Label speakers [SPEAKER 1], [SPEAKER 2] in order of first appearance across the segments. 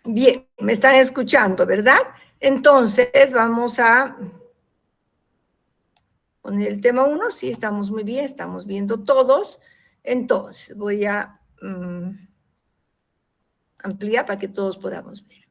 [SPEAKER 1] Bien, me están escuchando, ¿verdad? Entonces, vamos a poner el tema 1. Sí, estamos muy bien, estamos viendo todos. Entonces, voy a ampliar para que todos podamos ver.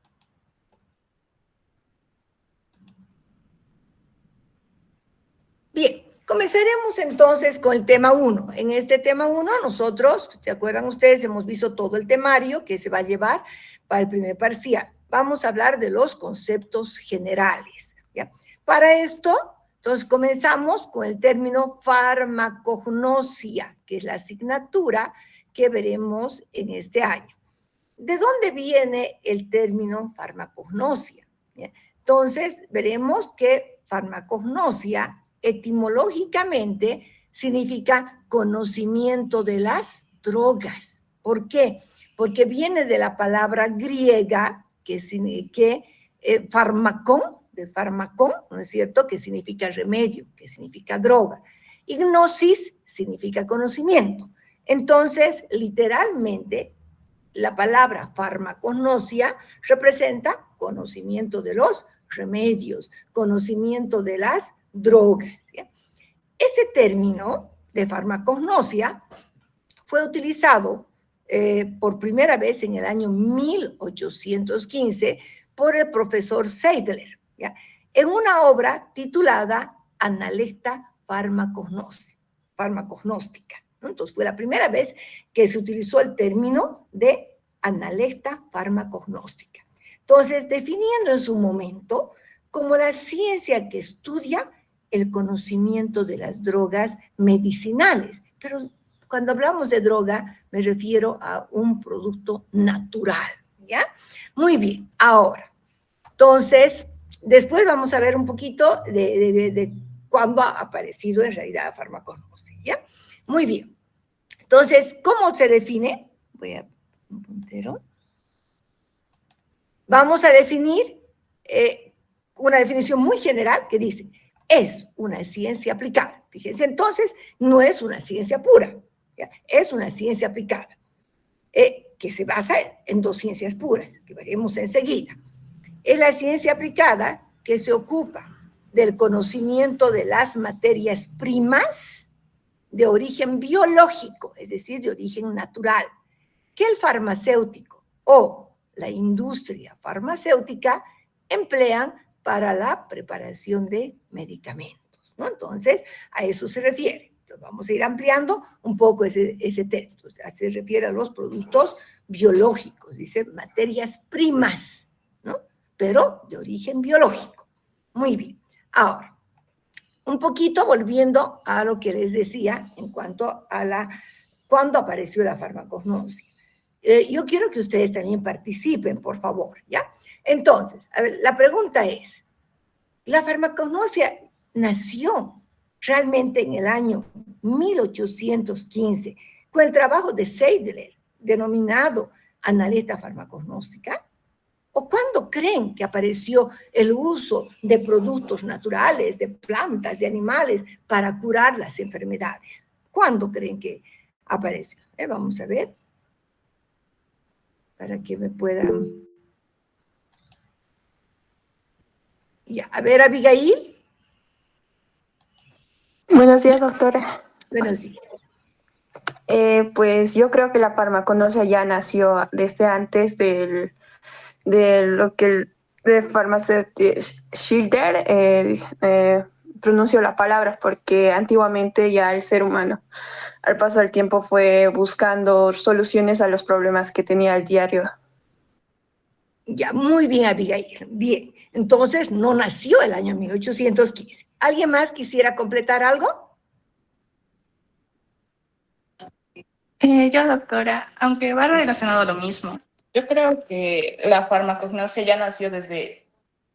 [SPEAKER 1] Bien, comenzaremos entonces con el tema 1. En este tema 1, nosotros, ¿se acuerdan ustedes? Hemos visto todo el temario que se va a llevar para el primer parcial. Vamos a hablar de los conceptos generales, ¿ya? Para esto, entonces comenzamos con el término farmacognosia, que es la asignatura que veremos en este año. ¿De dónde viene el término farmacognosia? ¿Ya? Entonces, veremos que farmacognosia etimológicamente significa conocimiento de las drogas. ¿Por qué? Porque viene de la palabra griega farmacón, de farmacón, ¿no es cierto?, que significa remedio, que significa droga. Y gnosis significa conocimiento. Entonces, literalmente, la palabra farmacognosia representa conocimiento de los remedios, conocimiento de las drogas. ¿Sí? Este término de farmacognosia fue utilizado por primera vez en el año 1815 por el profesor Seidler, ¿ya? En una obra titulada Analecta farmacognóstica. ¿No? Entonces fue la primera vez que se utilizó el término de analecta farmacognóstica. Entonces, definiendo en su momento como la ciencia que estudia el conocimiento de las drogas medicinales. Pero cuando hablamos de droga, me refiero a un producto natural, ¿ya? Muy bien, ahora, entonces, después vamos a ver un poquito de cuándo ha aparecido en realidad la farmacognosia, ¿ya? Muy bien. Entonces, ¿cómo se define? Voy a un puntero. Vamos a definir una definición muy general que dice, es una ciencia aplicada. Fíjense, entonces, no es una ciencia pura, ¿ya? Es una ciencia aplicada, que se basa en dos ciencias puras, que veremos enseguida. Es la ciencia aplicada que se ocupa del conocimiento de las materias primas de origen biológico, es decir, de origen natural, que el farmacéutico o la industria farmacéutica emplean para la preparación de medicamentos, ¿no? Entonces, a eso se refiere. Entonces, vamos a ir ampliando un poco ese término. O sea, se refiere a los productos biológicos, dice materias primas, ¿no? Pero de origen biológico. Muy bien. Ahora, un poquito volviendo a lo que les decía en cuanto a cuándo apareció la farmacognosia. Yo quiero que ustedes también participen, por favor, ¿ya? Entonces, a ver, la pregunta es, ¿la farmacognosia nació realmente en el año 1815 con el trabajo de Seidler, denominado Analecta farmacognóstica? ¿O cuándo creen que apareció el uso de productos naturales, de plantas, de animales, para curar las enfermedades? ¿Cuándo creen que apareció? Vamos a ver, para que me puedan... Ya, a ver, Abigail.
[SPEAKER 2] Buenos días, doctora.
[SPEAKER 1] Buenos días.
[SPEAKER 2] Pues yo creo que la farmacognosia ya nació desde antes de lo que el farmacéutico Schilder pronunció la palabra, porque antiguamente ya el ser humano, al paso del tiempo, fue buscando soluciones a los problemas que tenía el diario.
[SPEAKER 1] Ya, muy bien, Abigail. Bien, entonces no nació el año 1815. ¿Alguien más quisiera completar algo?
[SPEAKER 3] Yo, doctora, aunque va relacionado a lo mismo, yo creo que la farmacognosia ya nació desde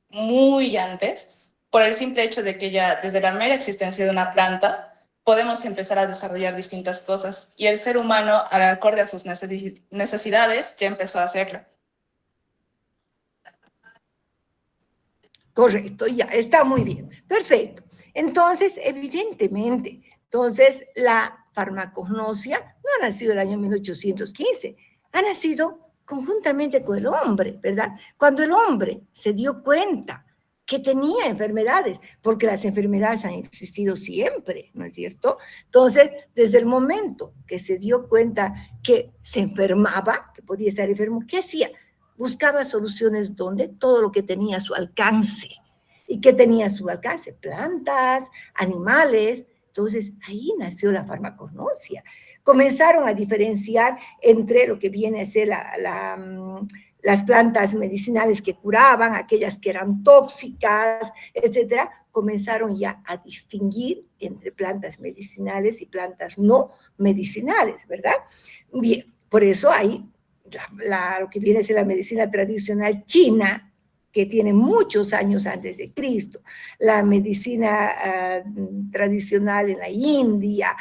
[SPEAKER 3] muy antes, por el simple hecho de que ya desde la mera existencia de una planta podemos empezar a desarrollar distintas cosas y el ser humano, acorde a sus necesidades, ya empezó a hacerlo.
[SPEAKER 1] Correcto, ya, está muy bien. Perfecto. Entonces, evidentemente, la farmacognosia no ha nacido en el año 1815, ha nacido conjuntamente con el hombre, ¿verdad? Cuando el hombre se dio cuenta que tenía enfermedades, porque las enfermedades han existido siempre, ¿no es cierto? Entonces, desde el momento que se dio cuenta que se enfermaba, que podía estar enfermo, ¿qué hacía? Buscaba soluciones donde todo lo que tenía a su alcance. ¿Y qué tenía a su alcance? Plantas, animales. Entonces, ahí nació la farmacognosia. Comenzaron a diferenciar entre lo que viene a ser las plantas medicinales que curaban, aquellas que eran tóxicas, etcétera, comenzaron ya a distinguir entre plantas medicinales y plantas no medicinales, ¿verdad? Bien, por eso hay lo que viene a ser la medicina tradicional china, que tiene muchos años antes de Cristo, la medicina tradicional en la India,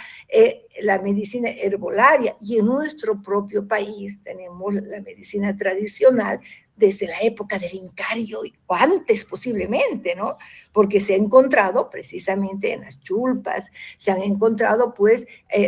[SPEAKER 1] la medicina herbolaria, y en nuestro propio país tenemos la medicina tradicional desde la época del Incario o antes posiblemente, ¿no? Porque se ha encontrado precisamente en las chulpas, se han encontrado pues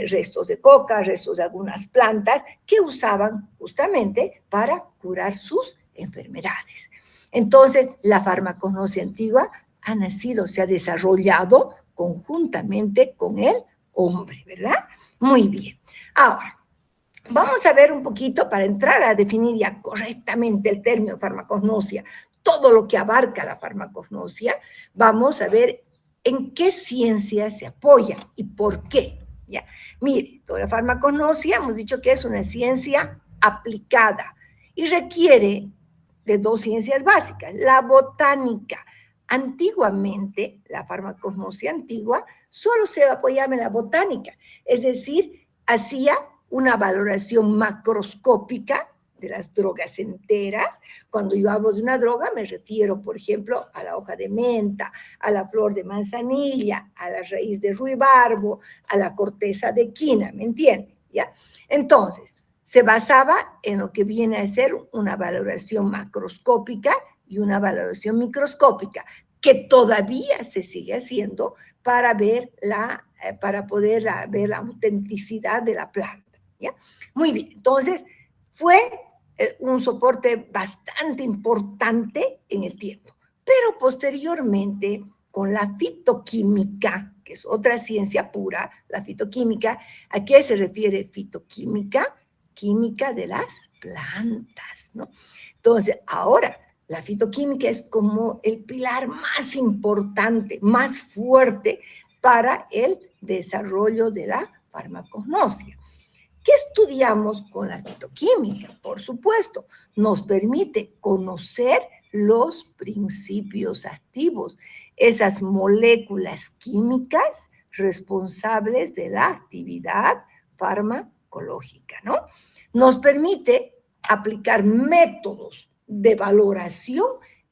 [SPEAKER 1] restos de coca, restos de algunas plantas que usaban justamente para curar sus enfermedades. Entonces, la farmacognosia antigua ha nacido, se ha desarrollado conjuntamente con el hombre, ¿verdad? Muy bien. Ahora, vamos a ver un poquito para entrar a definir ya correctamente el término farmacognosia, todo lo que abarca la farmacognosia, vamos a ver en qué ciencia se apoya y por qué. ¿Ya? Mire, toda la farmacognosia hemos dicho que es una ciencia aplicada y requiere de dos ciencias básicas, la botánica. Antiguamente, la farmacognosia antigua solo se apoyaba en la botánica, es decir, hacía una valoración macroscópica de las drogas enteras. Cuando yo hablo de una droga, me refiero, por ejemplo, a la hoja de menta, a la flor de manzanilla, a la raíz de ruibarbo, a la corteza de quina, ¿me entienden? ¿Ya? Entonces, se basaba en lo que viene a ser una valoración macroscópica y una valoración microscópica, que todavía se sigue haciendo para poder ver la autenticidad de la planta. ¿Ya? Muy bien, entonces fue un soporte bastante importante en el tiempo, pero posteriormente con la fitoquímica, que es otra ciencia pura, la fitoquímica, ¿a qué se refiere fitoquímica? Química de las plantas, ¿no? Entonces, ahora, la fitoquímica es como el pilar más importante, más fuerte para el desarrollo de la farmacognosia. ¿Qué estudiamos con la fitoquímica? Por supuesto, nos permite conocer los principios activos, esas moléculas químicas responsables de la actividad farmacológica, ¿no? Nos permite aplicar métodos de valoración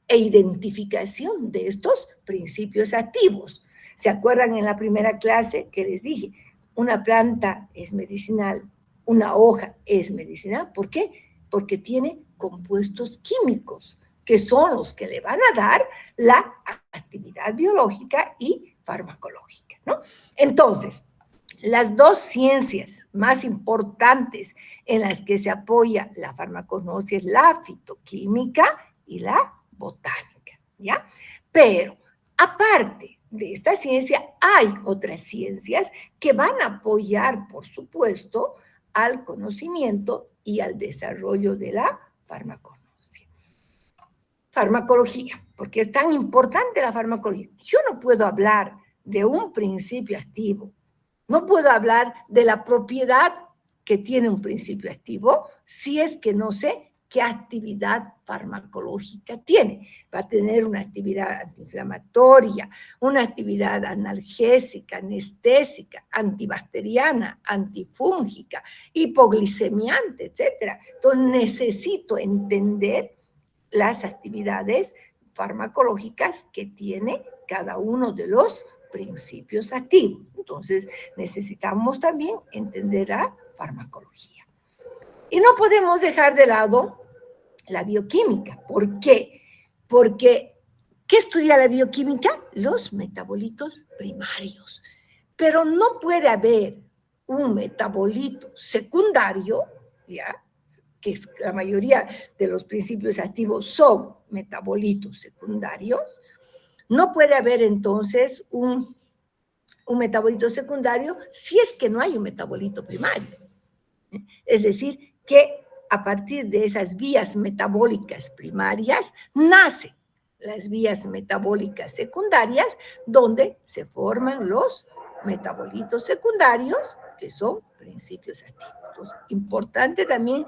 [SPEAKER 1] e identificación de estos principios activos. ¿Se acuerdan en la primera clase que les dije? Una planta es medicinal, una hoja es medicinal. ¿Por qué? Porque tiene compuestos químicos, que son los que le van a dar la actividad biológica y farmacológica, ¿no? Entonces, las dos ciencias más importantes en las que se apoya la farmacognosia es la fitoquímica y la botánica, ¿ya? Pero aparte de esta ciencia, hay otras ciencias que van a apoyar, por supuesto, al conocimiento y al desarrollo de la farmacognosia. Farmacología, porque es tan importante la farmacología. Yo no puedo hablar de un principio activo, no puedo hablar de la propiedad que tiene un principio activo si es que no sé qué actividad farmacológica tiene. Va a tener una actividad antiinflamatoria, una actividad analgésica, anestésica, antibacteriana, antifúngica, hipoglicemiante, etc. Entonces necesito entender las actividades farmacológicas que tiene cada uno de los principios activos. Entonces, necesitamos también entender la farmacología. Y no podemos dejar de lado la bioquímica. ¿Por qué? Porque, ¿qué estudia la bioquímica? Los metabolitos primarios. Pero no puede haber un metabolito secundario, ¿ya? que la mayoría de los principios activos son metabolitos secundarios, no puede haber entonces un metabolito secundario si es que no hay un metabolito primario. Es decir, que a partir de esas vías metabólicas primarias nacen las vías metabólicas secundarias, donde se forman los metabolitos secundarios, que son principios activos. Entonces, importante también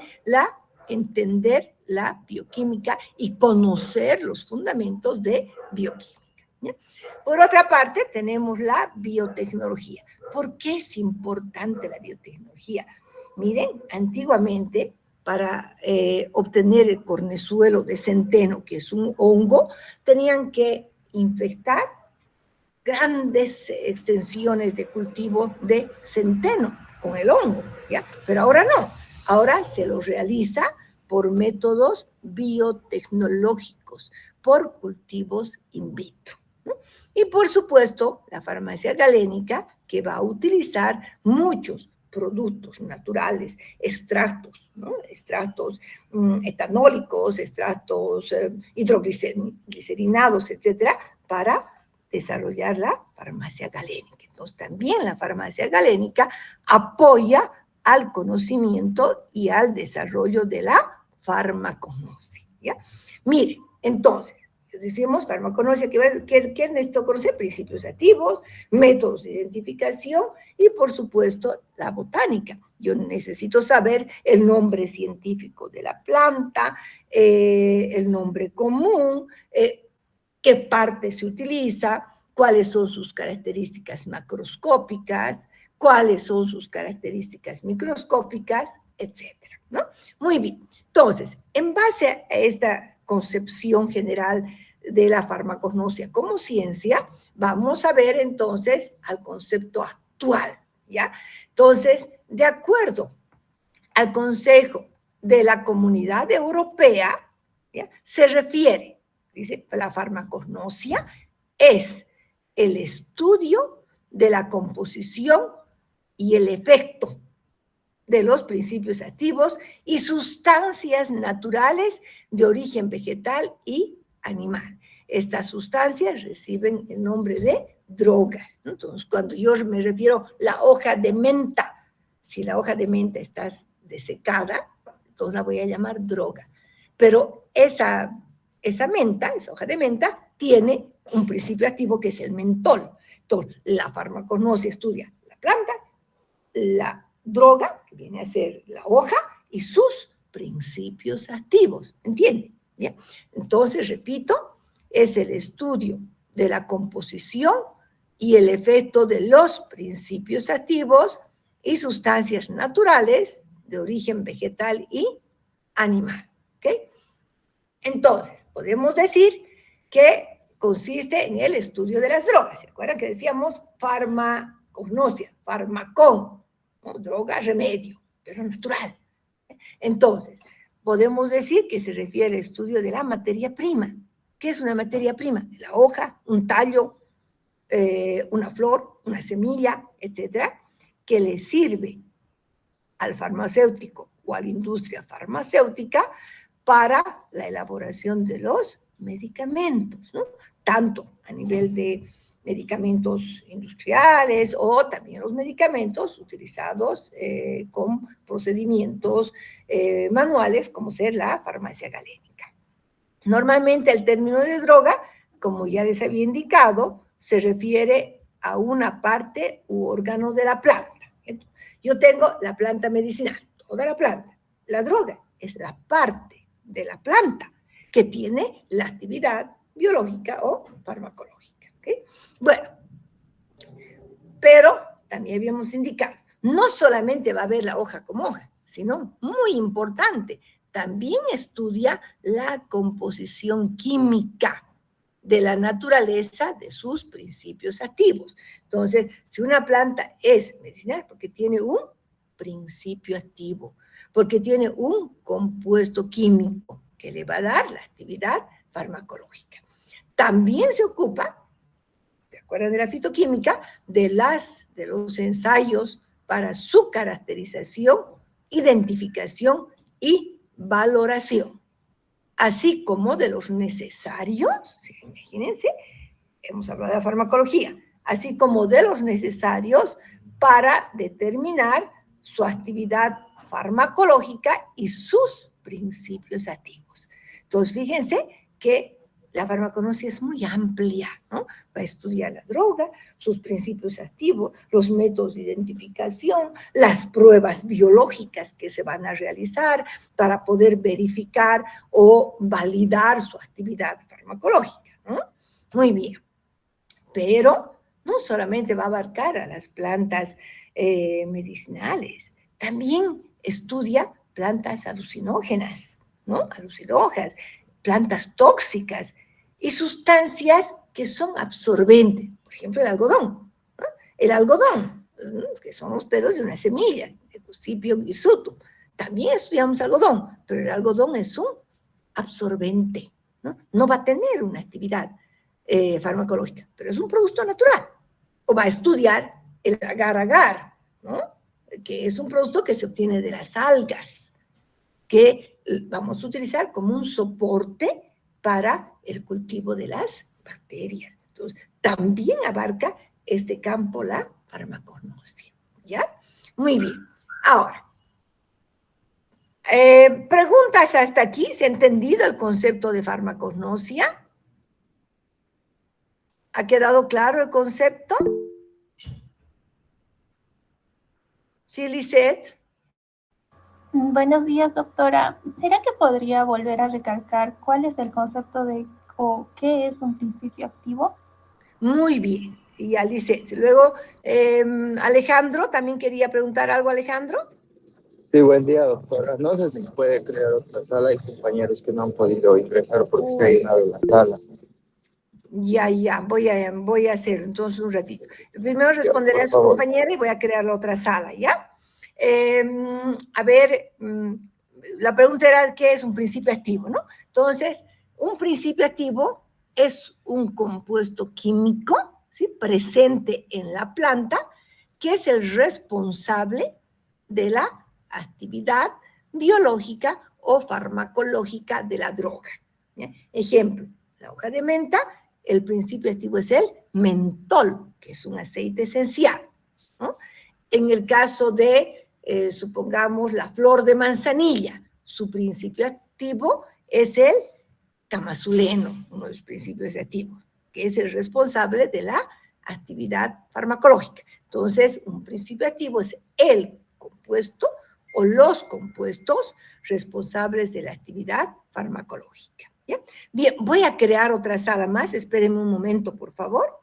[SPEAKER 1] entender la bioquímica y conocer los fundamentos de bioquímica. ¿Ya? Por otra parte, tenemos la biotecnología. ¿Por qué es importante la biotecnología? Miren, antiguamente, para obtener el cornezuelo de centeno, que es un hongo, tenían que infectar grandes extensiones de cultivo de centeno con el hongo, ¿ya? Pero ahora no, ahora se lo realiza por métodos biotecnológicos, por cultivos in vitro, ¿no? Y por supuesto, la farmacia galénica, que va a utilizar muchos productos naturales, extractos, ¿no? Extractos etanólicos, extractos hidroglicerinados, etcétera, para desarrollar la farmacia galénica. Entonces, también la farmacia galénica apoya al conocimiento y al desarrollo de la farmacognosia, ¿ya? Mire, entonces, decimos farmacognosia, ¿qué necesito conocer? Principios activos, métodos de identificación y, por supuesto, la botánica. Yo necesito saber el nombre científico de la planta, el nombre común, qué parte se utiliza, cuáles son sus características macroscópicas, cuáles son sus características microscópicas, etcétera, ¿no? Muy bien. Entonces, en base a esta concepción general de la farmacognosia como ciencia, vamos a ver entonces al concepto actual, ¿ya? Entonces, de acuerdo al Consejo de la Comunidad Europea, ¿ya? Se refiere, dice, la farmacognosia es el estudio de la composición y el efecto de los principios activos y sustancias naturales de origen vegetal y animal. Estas sustancias reciben el nombre de droga. Entonces, cuando yo me refiero a la hoja de menta, si la hoja de menta está desecada, entonces la voy a llamar droga. Pero esa menta, esa hoja de menta, tiene un principio activo que es el mentol. Entonces, la farmacognosia estudia la planta, la droga, que viene a ser la hoja, y sus principios activos, ¿entienden? ¿Bien? Entonces, repito, es el estudio de la composición y el efecto de los principios activos y sustancias naturales de origen vegetal y animal, ¿ok? Entonces, podemos decir que consiste en el estudio de las drogas. ¿Se acuerdan que decíamos farmacognosia, farmacón, ¿no? Droga, remedio, pero natural. Entonces, podemos decir que se refiere al estudio de la materia prima. ¿Qué es una materia prima? La hoja, un tallo, una flor, una semilla, etcétera, que le sirve al farmacéutico o a la industria farmacéutica para la elaboración de los medicamentos, ¿no? Tanto a nivel de medicamentos industriales o también los medicamentos utilizados con procedimientos manuales, como ser la farmacia galénica. Normalmente el término de droga, como ya les había indicado, se refiere a una parte u órgano de la planta. Yo tengo la planta medicinal, toda la planta. La droga es la parte de la planta que tiene la actividad biológica o farmacológica. ¿Okay? Bueno, pero también habíamos indicado, no solamente va a ver la hoja como hoja, sino, muy importante, también estudia la composición química de la naturaleza de sus principios activos. Entonces, si una planta es medicinal, porque tiene un principio activo, porque tiene un compuesto químico que le va a dar la actividad farmacológica. También se ocupa, ¿se acuerdan de la fitoquímica? De los ensayos para su caracterización, identificación y valoración, así como de los necesarios, ¿sí? Imagínense, hemos hablado de la farmacología, así como de los necesarios para determinar su actividad farmacológica y sus principios activos. Entonces, fíjense que la farmacognosia es muy amplia, ¿no? Va a estudiar la droga, sus principios activos, los métodos de identificación, las pruebas biológicas que se van a realizar para poder verificar o validar su actividad farmacológica, ¿no? Muy bien. Pero no solamente va a abarcar a las plantas medicinales, también estudia plantas alucinógenas, ¿no? Alucinógenas, plantas tóxicas y sustancias que son absorbentes, por ejemplo, el algodón, ¿no? El algodón, que son los pelos de una semilla, Eusipio hirsutum. También estudiamos algodón, pero el algodón es un absorbente, ¿no? No va a tener una actividad farmacológica, pero es un producto natural. O va a estudiar el agar-agar, ¿no? Que es un producto que se obtiene de las algas, que vamos a utilizar como un soporte para el cultivo de las bacterias. Entonces, también abarca este campo la farmacognosia, ¿ya? Muy bien. Ahora, preguntas hasta aquí. ¿Se ha entendido el concepto de farmacognosia? ¿Ha quedado claro el concepto? Sí, Lisette.
[SPEAKER 4] Buenos días, doctora. ¿Será que podría volver a recalcar cuál es el concepto de o qué es un principio activo?
[SPEAKER 1] Muy bien. Y a Lisette. Luego, Alejandro, también quería preguntar algo, Alejandro.
[SPEAKER 5] Sí, buen día, doctora. No sé si puede crear otra sala. Hay compañeros que no han podido ingresar porque se ha
[SPEAKER 1] Uy,
[SPEAKER 5] llenado la sala.
[SPEAKER 1] ya, voy a hacer entonces un ratito. Primero
[SPEAKER 5] Ya,
[SPEAKER 1] responderé
[SPEAKER 5] por
[SPEAKER 1] a su
[SPEAKER 5] favor.
[SPEAKER 1] compañera y voy a crear la otra sala, ¿ya? A ver, la pregunta era, ¿qué es un principio activo, no? Entonces, un principio activo es un compuesto químico, ¿sí? Presente en la planta, que es el responsable de la actividad biológica o farmacológica de la droga, ¿ya? Ejemplo, la hoja de menta, el principio activo es el mentol, que es un aceite esencial, ¿no? En el caso de, supongamos, la flor de manzanilla, su principio activo es el camazuleno, uno de los principios activos, que es el responsable de la actividad farmacológica. Entonces, un principio activo es el compuesto o los compuestos responsables de la actividad farmacológica. ¿Ya? Bien, voy a crear otra sala más. Espérenme un momento, por favor.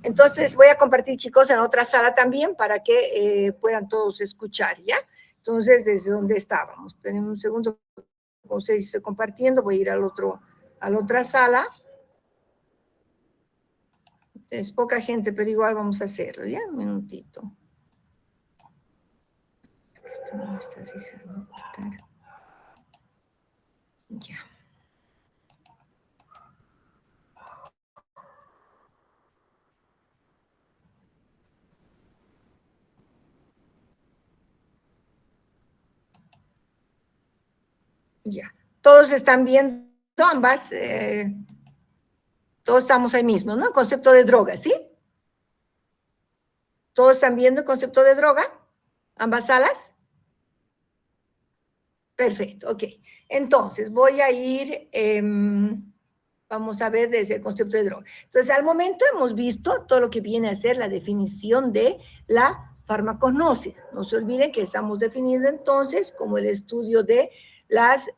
[SPEAKER 1] Entonces voy a compartir, chicos, en otra sala también para que puedan todos escuchar, ¿ya? Entonces, ¿desde dónde estábamos? Esperen un segundo, como ustedes estoy compartiendo, voy a ir a la otra sala. Es poca gente, pero igual vamos a hacerlo, ¿ya? Un minutito. Esto no me está dejando cortar. Ya. Ya. Todos están viendo ambas, todos estamos ahí mismo, ¿no? Concepto de droga, ¿sí? ¿Todos están viendo el concepto de droga? ¿Ambas salas? Perfecto, ok. Entonces, voy a ir, vamos a ver desde el concepto de droga. Entonces, al momento hemos visto todo lo que viene a ser la definición de la farmacognosia. No se olviden que estamos definiendo entonces como el estudio de las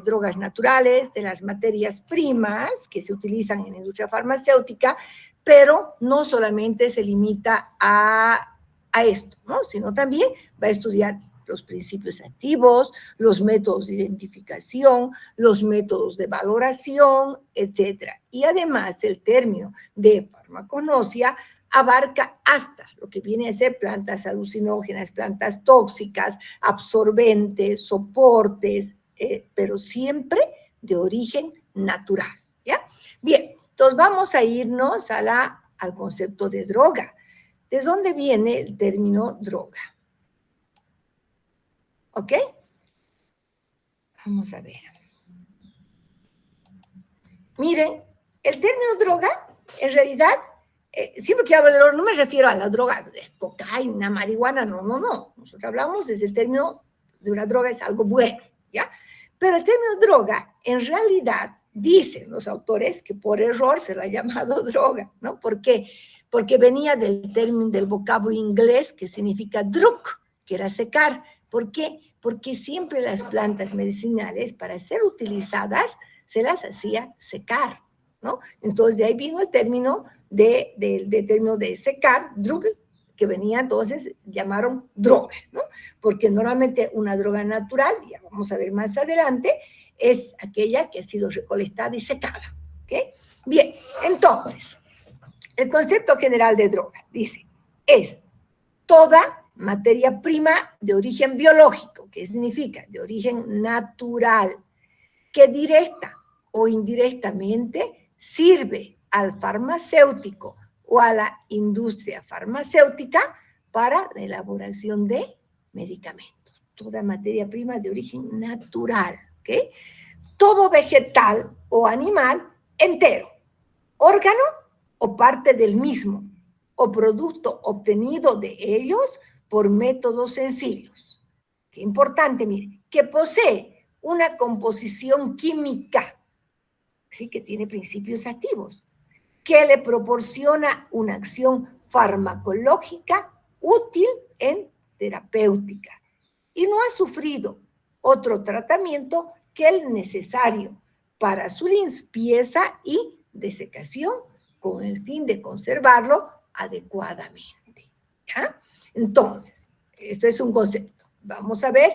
[SPEAKER 1] drogas naturales, de las materias primas que se utilizan en la industria farmacéutica, pero no solamente se limita a esto, ¿no? Sino también va a estudiar los principios activos, los métodos de identificación, los métodos de valoración, etcétera. Y además el término de farmacognosia abarca hasta lo que viene a ser plantas alucinógenas, plantas tóxicas, absorbentes, soportes, pero siempre de origen natural, ¿ya? Bien, entonces vamos a irnos al concepto de droga. ¿De dónde viene el término droga? ¿Ok? Vamos a ver. Miren, el término droga, en realidad, siempre que hablo de droga, no me refiero a la droga de cocaína, marihuana, no. Nosotros hablamos desde el término de una droga es algo bueno, ¿ya? Pero el término droga, en realidad, dicen los autores que por error se lo ha llamado droga, ¿no? ¿Por qué? Porque venía del término, del vocablo inglés que significa drug, que era secar. ¿Por qué? Porque siempre las plantas medicinales, para ser utilizadas, se las hacía secar, ¿no? Entonces, de ahí vino el término de secar, drug, que venía entonces, llamaron drogas, ¿no? Porque normalmente una droga natural, ya vamos a ver más adelante, es aquella que ha sido recolectada y secada, ¿ok? Bien, entonces, el concepto general de droga, dice, es toda materia prima de origen biológico, que significa de origen natural, que directa o indirectamente sirve al farmacéutico o a la industria farmacéutica para la elaboración de medicamentos. Toda materia prima de origen natural, ¿ok? Todo vegetal o animal entero, órgano o parte del mismo, o producto obtenido de ellos por métodos sencillos. Qué importante, mire, que posee una composición química, ¿sí? Que tiene principios activos, que le proporciona una acción farmacológica útil en terapéutica y no ha sufrido otro tratamiento que el necesario para su limpieza y desecación con el fin de conservarlo adecuadamente, ¿ya? Entonces, esto es un concepto. Vamos a ver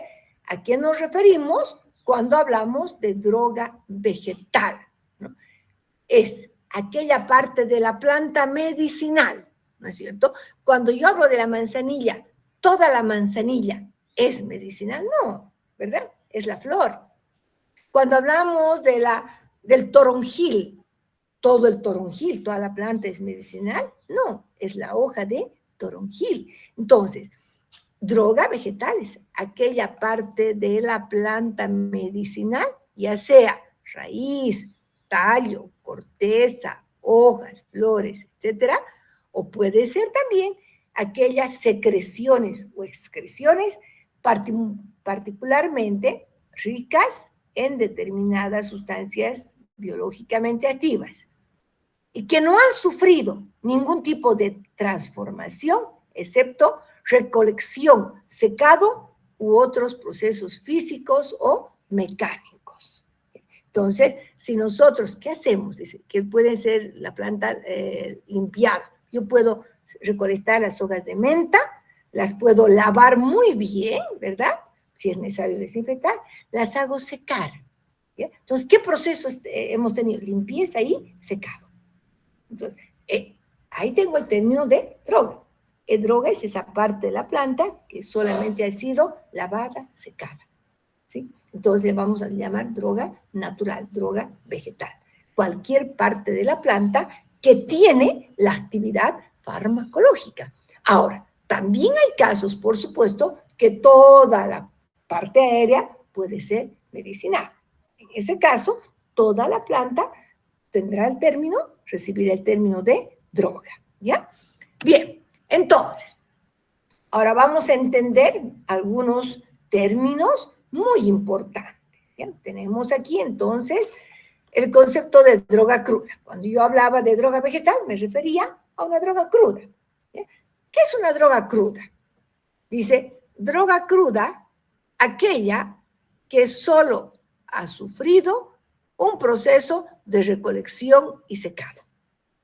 [SPEAKER 1] a qué nos referimos cuando hablamos de droga vegetal, ¿no? Es aquella parte de la planta medicinal, ¿no es cierto? Cuando yo hablo de la manzanilla, ¿toda la manzanilla es medicinal? No, ¿verdad? Es la flor. Cuando hablamos del toronjil, ¿todo el toronjil, toda la planta es medicinal? No, es la hoja de toronjil. Entonces, droga vegetal es aquella parte de la planta medicinal, ya sea raíz, tallo, corteza, hojas, flores, etcétera, o puede ser también aquellas secreciones o excreciones particularmente ricas en determinadas sustancias biológicamente activas y que no han sufrido ningún tipo de transformación, excepto recolección, secado u otros procesos físicos o mecánicos. Entonces, si nosotros, ¿qué hacemos? Dice, que puede ser la planta limpiada, Yo puedo recolectar las hojas de menta, las puedo lavar muy bien, ¿verdad? Si es necesario desinfectar, las hago secar. ¿Ya? Entonces, ¿qué proceso hemos tenido? Limpieza y secado. Entonces, ahí tengo el término de droga. Droga es esa parte de la planta que solamente ha sido lavada, secada. ¿Sí? Entonces le vamos a llamar droga natural, droga vegetal. Cualquier parte de la planta que tiene la actividad farmacológica. Ahora, también hay casos, por supuesto, que toda la parte aérea puede ser medicinal. En ese caso, toda la planta recibirá el término de droga, ¿ya? Bien, entonces, ahora vamos a entender algunos términos muy importantes. ¿Ya? Tenemos aquí entonces el concepto de droga cruda. Cuando yo hablaba de droga vegetal, me refería a una droga cruda. ¿Ya? ¿Qué es una droga cruda? Dice, droga cruda, aquella que solo ha sufrido un proceso de recolección y secado.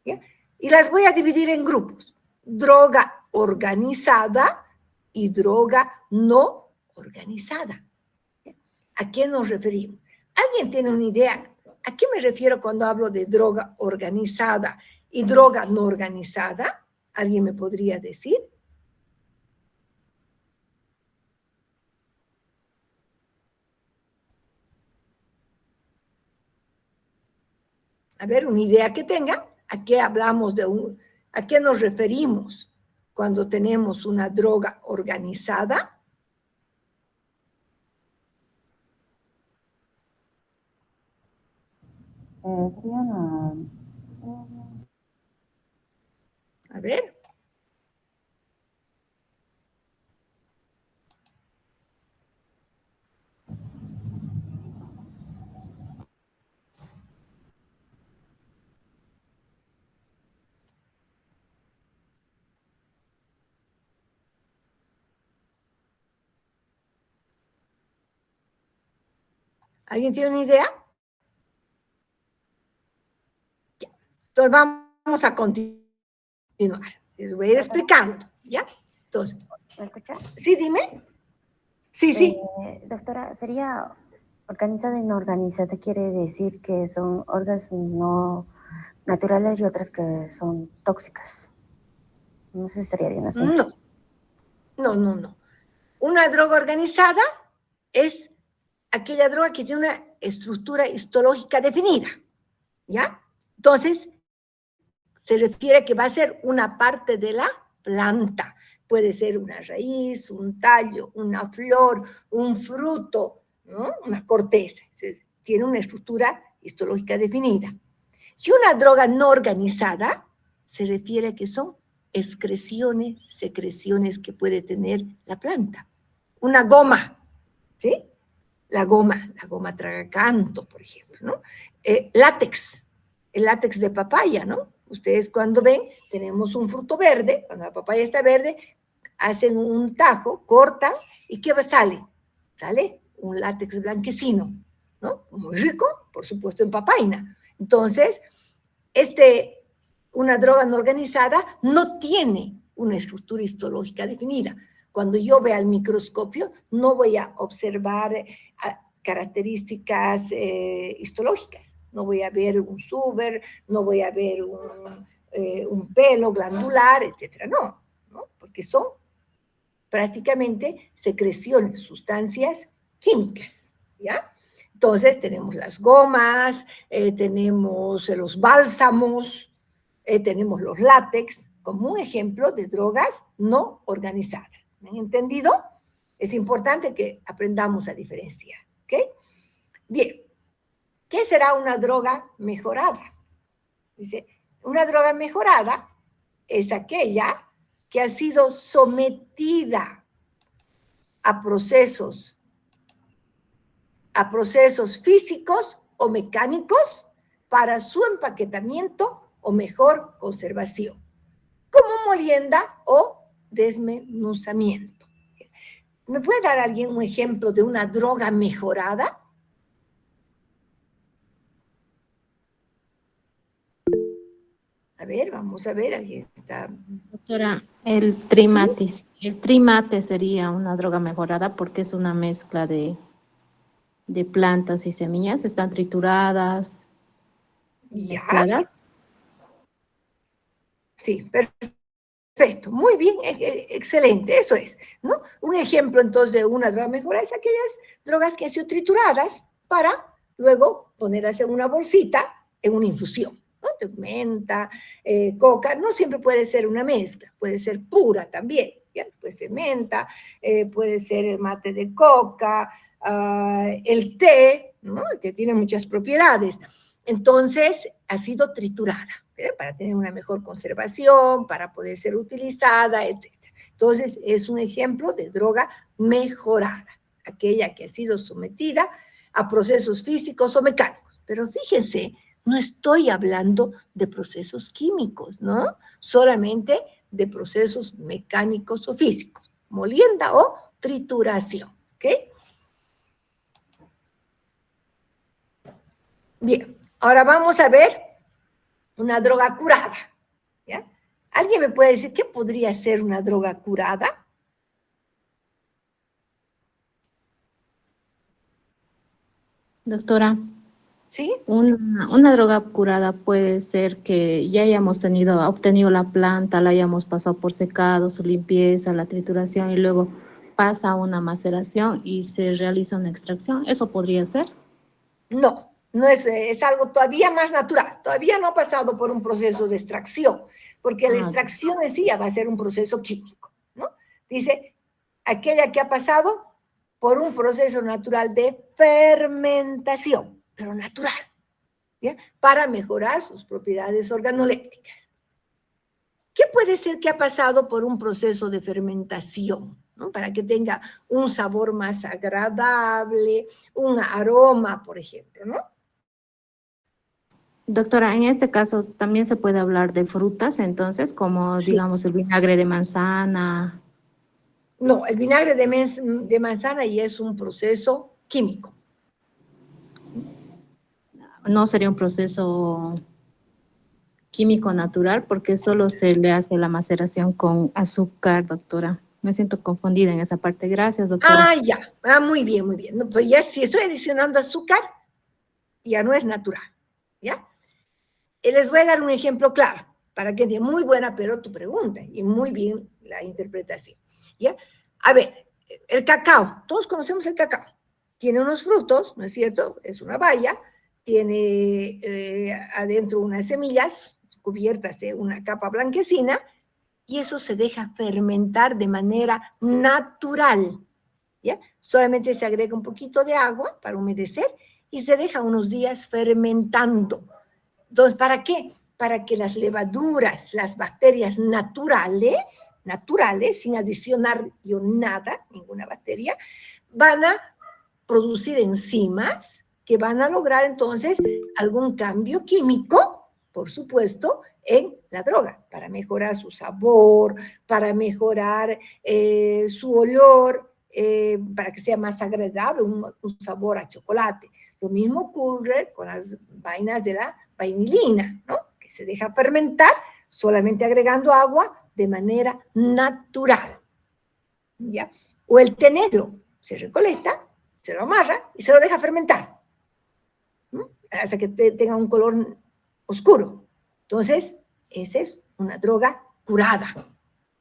[SPEAKER 1] ¿Ya? Y las voy a dividir en grupos. Droga organizada y droga no organizada. ¿A qué nos referimos? ¿Alguien tiene una idea? ¿A qué me refiero cuando hablo de droga organizada y droga no organizada? ¿Alguien me podría decir? A ver, una idea que tenga. ¿A qué hablamos a qué nos referimos cuando tenemos una droga organizada? A ver. ¿Alguien tiene una idea? Ya. Entonces vamos a continuar. Les voy a ir explicando, ¿ya? Entonces,
[SPEAKER 6] ¿Me escucha?
[SPEAKER 1] ¿sí, dime? Sí, sí.
[SPEAKER 6] Doctora, sería organizada y no organizada, quiere decir que son órganos no naturales y otras que son tóxicas. No sé si estaría bien así.
[SPEAKER 1] No, no. Una droga organizada es aquella droga que tiene una estructura histológica definida, ¿ya? Entonces, se refiere que va a ser una parte de la planta. Puede ser una raíz, un tallo, una flor, un fruto, ¿no? Una corteza. Tiene una estructura histológica definida. Y una droga no organizada se refiere a que son excreciones, secreciones que puede tener la planta. Una goma, ¿sí? La goma tragacanto, por ejemplo, ¿no? Látex, el látex de papaya, ¿no? Ustedes cuando ven, tenemos un fruto verde, cuando la papaya está verde, hacen un tajo, cortan, ¿y qué sale? Sale un látex blanquecino, ¿no? Muy rico, por supuesto, en papaina. Entonces, una droga no organizada no tiene una estructura histológica definida. Cuando yo vea al microscopio, no voy a observar características histológicas. No voy a ver un suber, no voy a ver un pelo glandular, etcétera. No, porque son prácticamente secreciones, sustancias químicas, ¿ya? Entonces tenemos las gomas, tenemos los bálsamos, tenemos los látex, como un ejemplo de drogas no organizadas. ¿Me han entendido? Es importante que aprendamos a diferenciar, ¿ok? Bien, ¿qué será una droga mejorada? Dice, una droga mejorada es aquella que ha sido sometida a procesos físicos o mecánicos para su empaquetamiento o mejor conservación, como molienda o desmenuzamiento. ¿Me puede dar alguien un ejemplo de una droga mejorada? A ver, vamos a ver, alguien está...
[SPEAKER 7] Doctora,
[SPEAKER 1] ¿Sí?
[SPEAKER 7] el trimate sería una droga mejorada porque es una mezcla de plantas y semillas, están trituradas y
[SPEAKER 1] Ya,
[SPEAKER 7] mezcladas.
[SPEAKER 1] sí, perfecto, muy bien, excelente, eso es, ¿no? Un ejemplo entonces de una droga mejorada es aquellas drogas que han sido trituradas para luego ponerlas en una bolsita, en una infusión, ¿no? De menta, coca, no siempre puede ser una mezcla, puede ser pura también, ¿ya? Puede ser menta, puede ser el mate de coca, el té, ¿no? El té tiene muchas propiedades. Entonces, ha sido triturada, para tener una mejor conservación, para poder ser utilizada, etc. Entonces, es un ejemplo de droga mejorada, aquella que ha sido sometida a procesos físicos o mecánicos. Pero fíjense, no estoy hablando de procesos químicos, ¿no? Solamente de procesos mecánicos o físicos, molienda o trituración, ¿ok? Bien, ahora vamos a ver una droga curada, ¿ya? ¿Alguien me puede decir qué podría ser una droga curada?
[SPEAKER 7] Doctora,
[SPEAKER 1] ¿Sí?
[SPEAKER 7] una droga curada puede ser que ya hayamos obtenido la planta, la hayamos pasado por secado, su limpieza, la trituración y luego pasa a una maceración y se realiza una extracción. ¿Eso podría ser?
[SPEAKER 1] No, no es algo todavía más natural, todavía no ha pasado por un proceso de extracción, porque la
[SPEAKER 7] Ah,
[SPEAKER 1] extracción en sí ya va a ser un proceso químico, ¿no? Dice, aquella que ha pasado por un proceso natural de fermentación, pero natural, ¿ya? Para mejorar sus propiedades organolépticas. ¿Qué puede ser que ha pasado por un proceso de fermentación? ¿No? Para que tenga un sabor más agradable, un aroma, por ejemplo, ¿no?
[SPEAKER 7] doctora, en este caso también se puede hablar de frutas, entonces, como
[SPEAKER 1] Sí.
[SPEAKER 7] digamos el vinagre de manzana.
[SPEAKER 1] No, el vinagre de manzana ya es un proceso químico.
[SPEAKER 7] No sería un proceso químico natural porque solo se le hace la maceración con azúcar, doctora. Me siento confundida en esa parte. Gracias, doctora.
[SPEAKER 1] Ah, ya. Ah, muy bien, muy bien. No, pues ya si estoy adicionando azúcar, ya no es natural. ¿Ya? Les voy a dar un ejemplo claro, para que entiendan. Muy buena, pero tu pregunta, y muy bien la interpretación. ¿Ya? A ver, el cacao, todos conocemos el cacao. Tiene unos frutos, ¿no es cierto? Es una baya, tiene adentro unas semillas cubiertas de una capa blanquecina, y eso se deja fermentar de manera natural. ¿Ya? Solamente se agrega un poquito de agua para humedecer y se deja unos días fermentando. Entonces, ¿para qué? Para que las levaduras, las bacterias naturales, sin adicionar yo nada, ninguna bacteria, van a producir enzimas que van a lograr entonces algún cambio químico, por supuesto, en la droga, para mejorar su sabor, para mejorar su olor, para que sea más agradable, un sabor a chocolate. Lo mismo ocurre con las vainas de la vainilina, ¿no? Que se deja fermentar solamente agregando agua de manera natural, ¿ya? O el té negro, se recolecta, se lo amarra y se lo deja fermentar, ¿no? Hasta que tenga un color oscuro. Entonces, esa es una droga curada,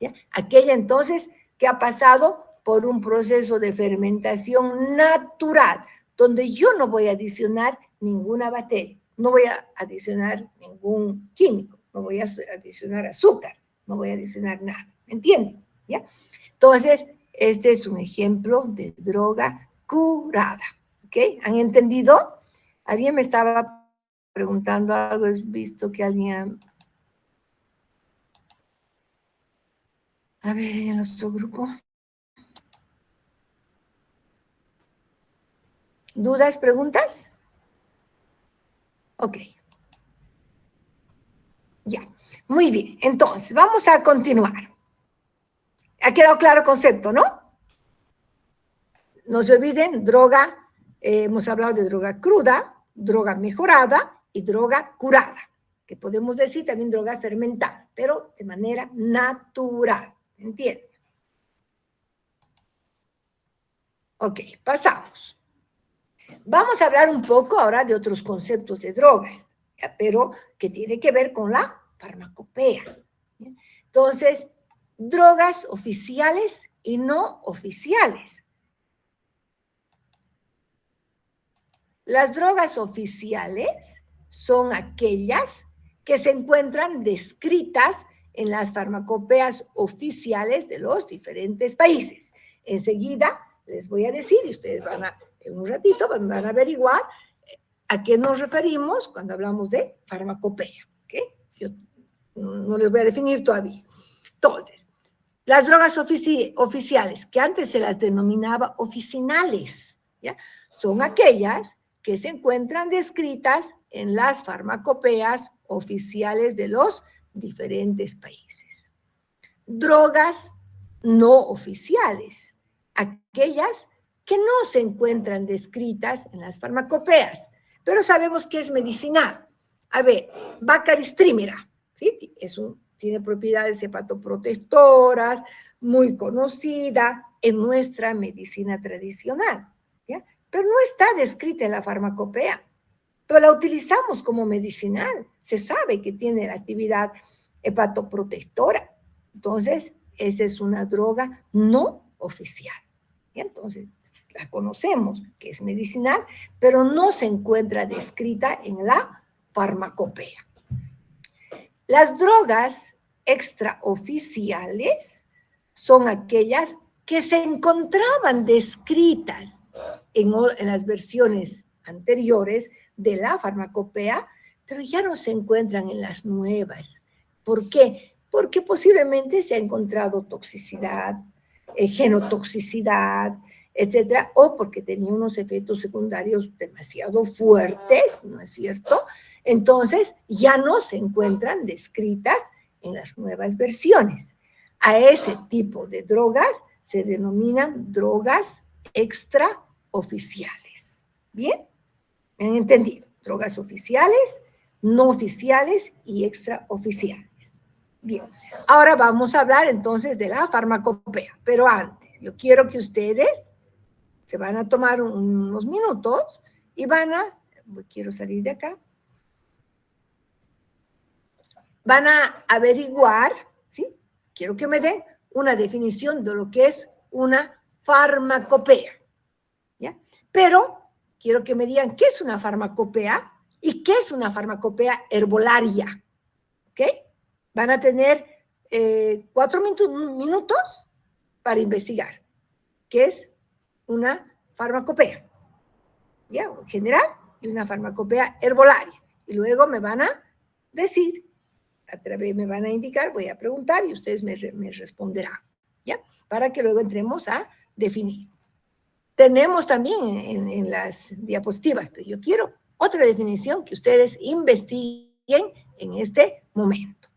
[SPEAKER 1] ¿ya? Aquella entonces que ha pasado por un proceso de fermentación natural, donde yo no voy a adicionar ninguna bacteria, no voy a adicionar ningún químico, no voy a adicionar azúcar, no voy a adicionar nada, ¿me entienden? ¿Ya? Entonces, este es un ejemplo de droga curada, ¿ok? ¿Han entendido? Alguien me estaba preguntando algo, he visto que alguien... A ver, en nuestro grupo. ¿Dudas, preguntas? Ok. Ya. Muy bien. Entonces, vamos a continuar. ¿Ha quedado claro el concepto, no? No se olviden, droga, hemos hablado de droga cruda, droga mejorada y droga curada. que podemos decir también droga fermentada, pero de manera natural, ¿entienden? Ok, pasamos. Vamos a hablar un poco ahora de otros conceptos de drogas, ¿ya? Pero que tiene que ver con la farmacopea. ¿Ya? Entonces, drogas oficiales y no oficiales. Las drogas oficiales son aquellas que se encuentran descritas en las farmacopeas oficiales de los diferentes países. Enseguida les voy a decir, y ustedes en un ratito van a averiguar a qué nos referimos cuando hablamos de farmacopea. ¿Okay? Yo no les voy a definir todavía. Entonces, las drogas oficiales, que antes se las denominaba oficinales, ¿ya? Son aquellas que se encuentran descritas en las farmacopeas oficiales de los diferentes países. Drogas no oficiales, aquellas que no se encuentran descritas en las farmacopeas, pero sabemos que es medicinal. A ver, Bacardistrímera, ¿sí? Tiene propiedades hepatoprotectoras, muy conocida en nuestra medicina tradicional, ¿ya? Pero no está descrita en la farmacopea, pero la utilizamos como medicinal. Se sabe que tiene la actividad hepatoprotectora. Entonces, esa es una droga no oficial. ¿Ya? Entonces, la conocemos, que es medicinal, pero no se encuentra descrita en la farmacopea. Las drogas extraoficiales son aquellas que se encontraban descritas en las versiones anteriores de la farmacopea, pero ya no se encuentran en las nuevas. ¿Por qué? Porque posiblemente se ha encontrado toxicidad, genotoxicidad, etcétera, o porque tenía unos efectos secundarios demasiado fuertes, ¿no es cierto? Entonces, ya no se encuentran descritas en las nuevas versiones. A ese tipo de drogas se denominan drogas extraoficiales. ¿Bien? ¿Me han entendido? Drogas oficiales, no oficiales y extraoficiales. Bien, ahora vamos a hablar entonces de la farmacopea, pero antes, yo quiero que ustedes se van a tomar unos minutos y quiero salir de acá, van a averiguar, ¿sí? Quiero que me den una definición de lo que es una farmacopea, ¿ya? Pero quiero que me digan qué es una farmacopea y qué es una farmacopea herbolaria, ¿ok? Van a tener 4 minutos para investigar qué es una farmacopea, ¿ya? En general, y una farmacopea herbolaria. Y luego me van a decir, me van a indicar, voy a preguntar y ustedes me responderán, ¿ya? Para que luego entremos a definir. Tenemos también en las diapositivas, pero yo quiero otra definición que ustedes investiguen en este momento.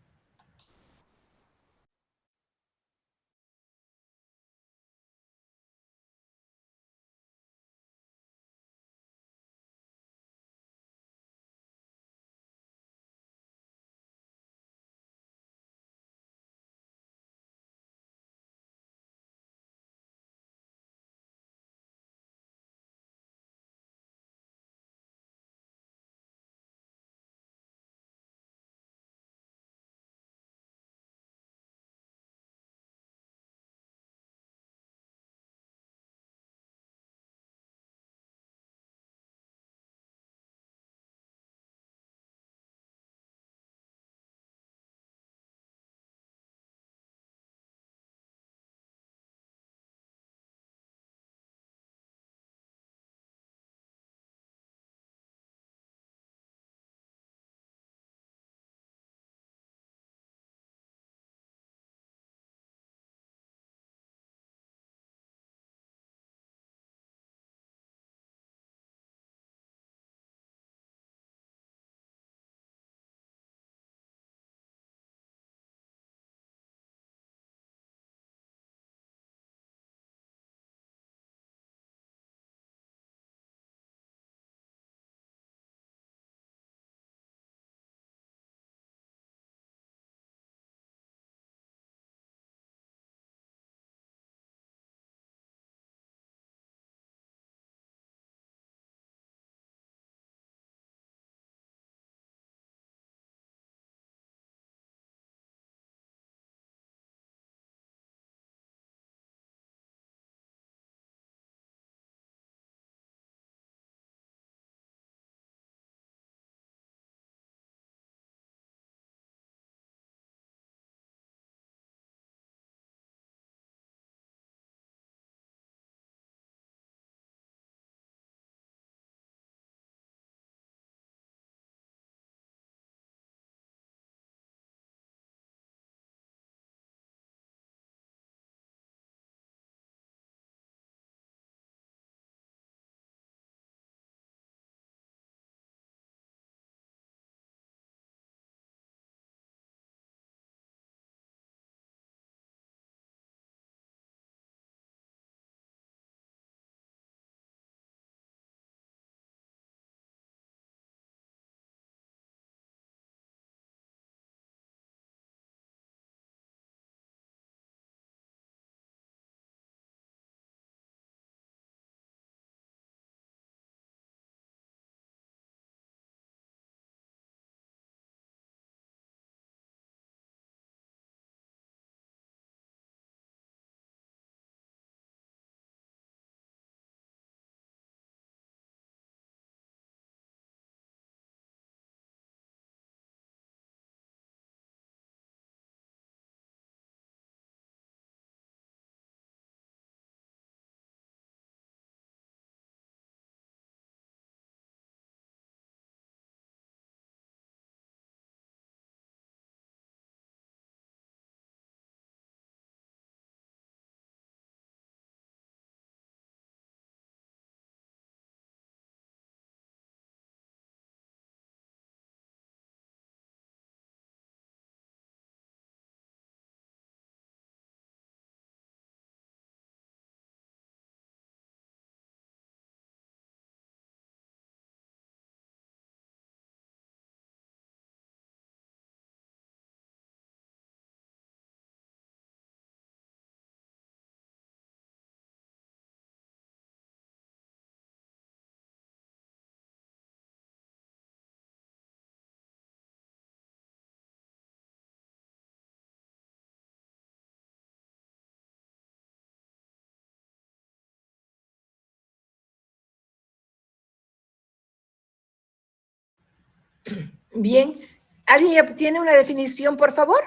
[SPEAKER 1] Bien. ¿Alguien ya tiene una definición, por favor?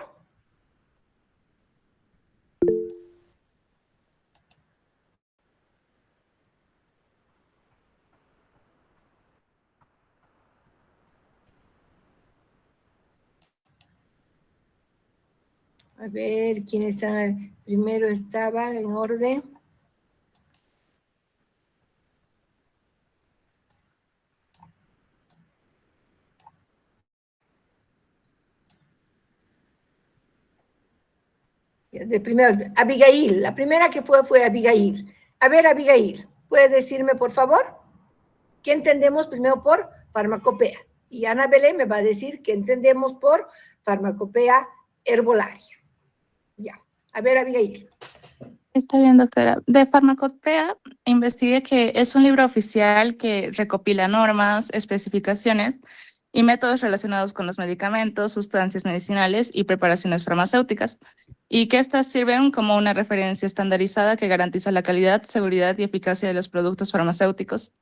[SPEAKER 1] A ver, ¿quién está? Primero estaba en orden. De primero, Abigail, la primera que fue Abigail. A ver, Abigail, ¿puedes decirme, por favor, qué entendemos primero por farmacopea? Y Ana Belén me va a decir qué entendemos por farmacopea herbolaria. Ya. A ver, Abigail.
[SPEAKER 3] Está bien, doctora. De farmacopea, investigué que es un libro oficial que recopila normas, especificaciones y métodos relacionados con los medicamentos, sustancias medicinales y preparaciones farmacéuticas, y que éstas sirven como una referencia estandarizada que garantiza la calidad, seguridad y eficacia de los productos farmacéuticos.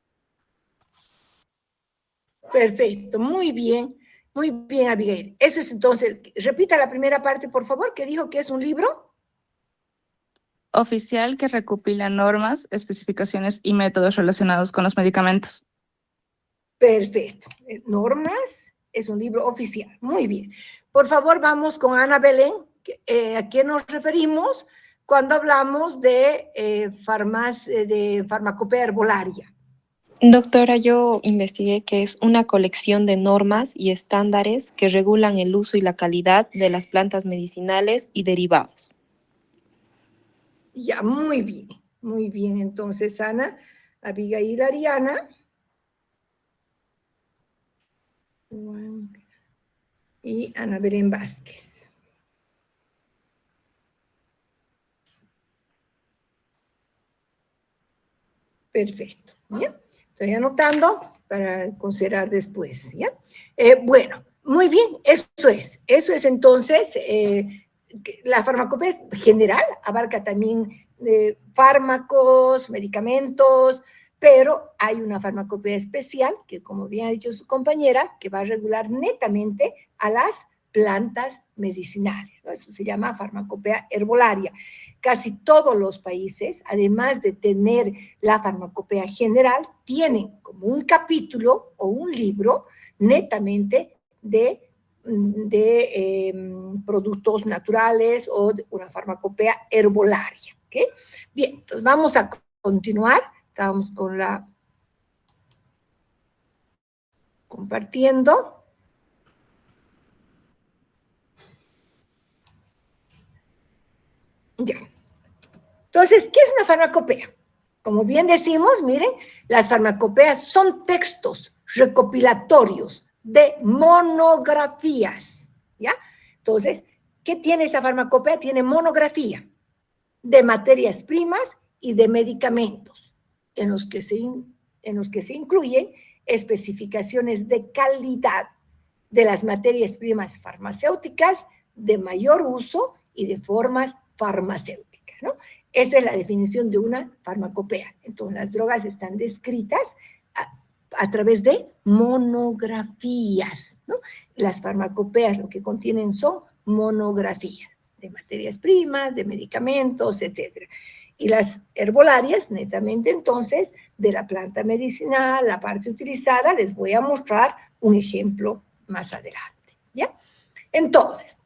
[SPEAKER 1] Perfecto, muy bien, Abigail. Eso es entonces, repita la primera parte, por favor, que dijo que es un libro.
[SPEAKER 3] Oficial que recopila normas, especificaciones y métodos relacionados con los medicamentos.
[SPEAKER 1] Perfecto. Normas es un libro oficial. Muy bien. Por favor, vamos con Ana Belén. ¿A qué nos referimos cuando hablamos de farmacopea herbolaria?
[SPEAKER 8] Doctora, yo investigué que es una colección de normas y estándares que regulan el uso y la calidad de las plantas medicinales y derivados.
[SPEAKER 1] Ya, muy bien. Muy bien. Entonces, Ana, Abigail, Ariana. Y Ana Belén Vázquez. Perfecto. ¿Ya? Estoy anotando para considerar después. ¿Ya? Bueno, muy bien, eso es. Eso es entonces, la farmacopea general abarca también fármacos, medicamentos, pero hay una farmacopea especial que, como bien ha dicho su compañera, que va a regular netamente a las plantas medicinales, ¿no? Eso se llama farmacopea herbolaria. Casi todos los países, además de tener la farmacopea general, tienen como un capítulo o un libro netamente de productos naturales o de una farmacopea herbolaria. ¿Okay? Bien, entonces vamos a continuar. Estamos con la compartiendo. Ya. Entonces, ¿qué es una farmacopea? Como bien decimos, miren, las farmacopeas son textos recopilatorios de monografías, ¿ya? Entonces, ¿qué tiene esa farmacopea? Tiene monografía de materias primas y de medicamentos, en los que se incluyen especificaciones de calidad de las materias primas farmacéuticas de mayor uso y de formas farmacéuticas, ¿no? Esta es la definición de una farmacopea. Entonces, las drogas están descritas a través de monografías, ¿no? Las farmacopeas lo que contienen son monografías de materias primas, de medicamentos, etcétera. Y las herbolarias, netamente entonces, de la planta medicinal, la parte utilizada, les voy a mostrar un ejemplo más adelante, ¿ya? Entonces,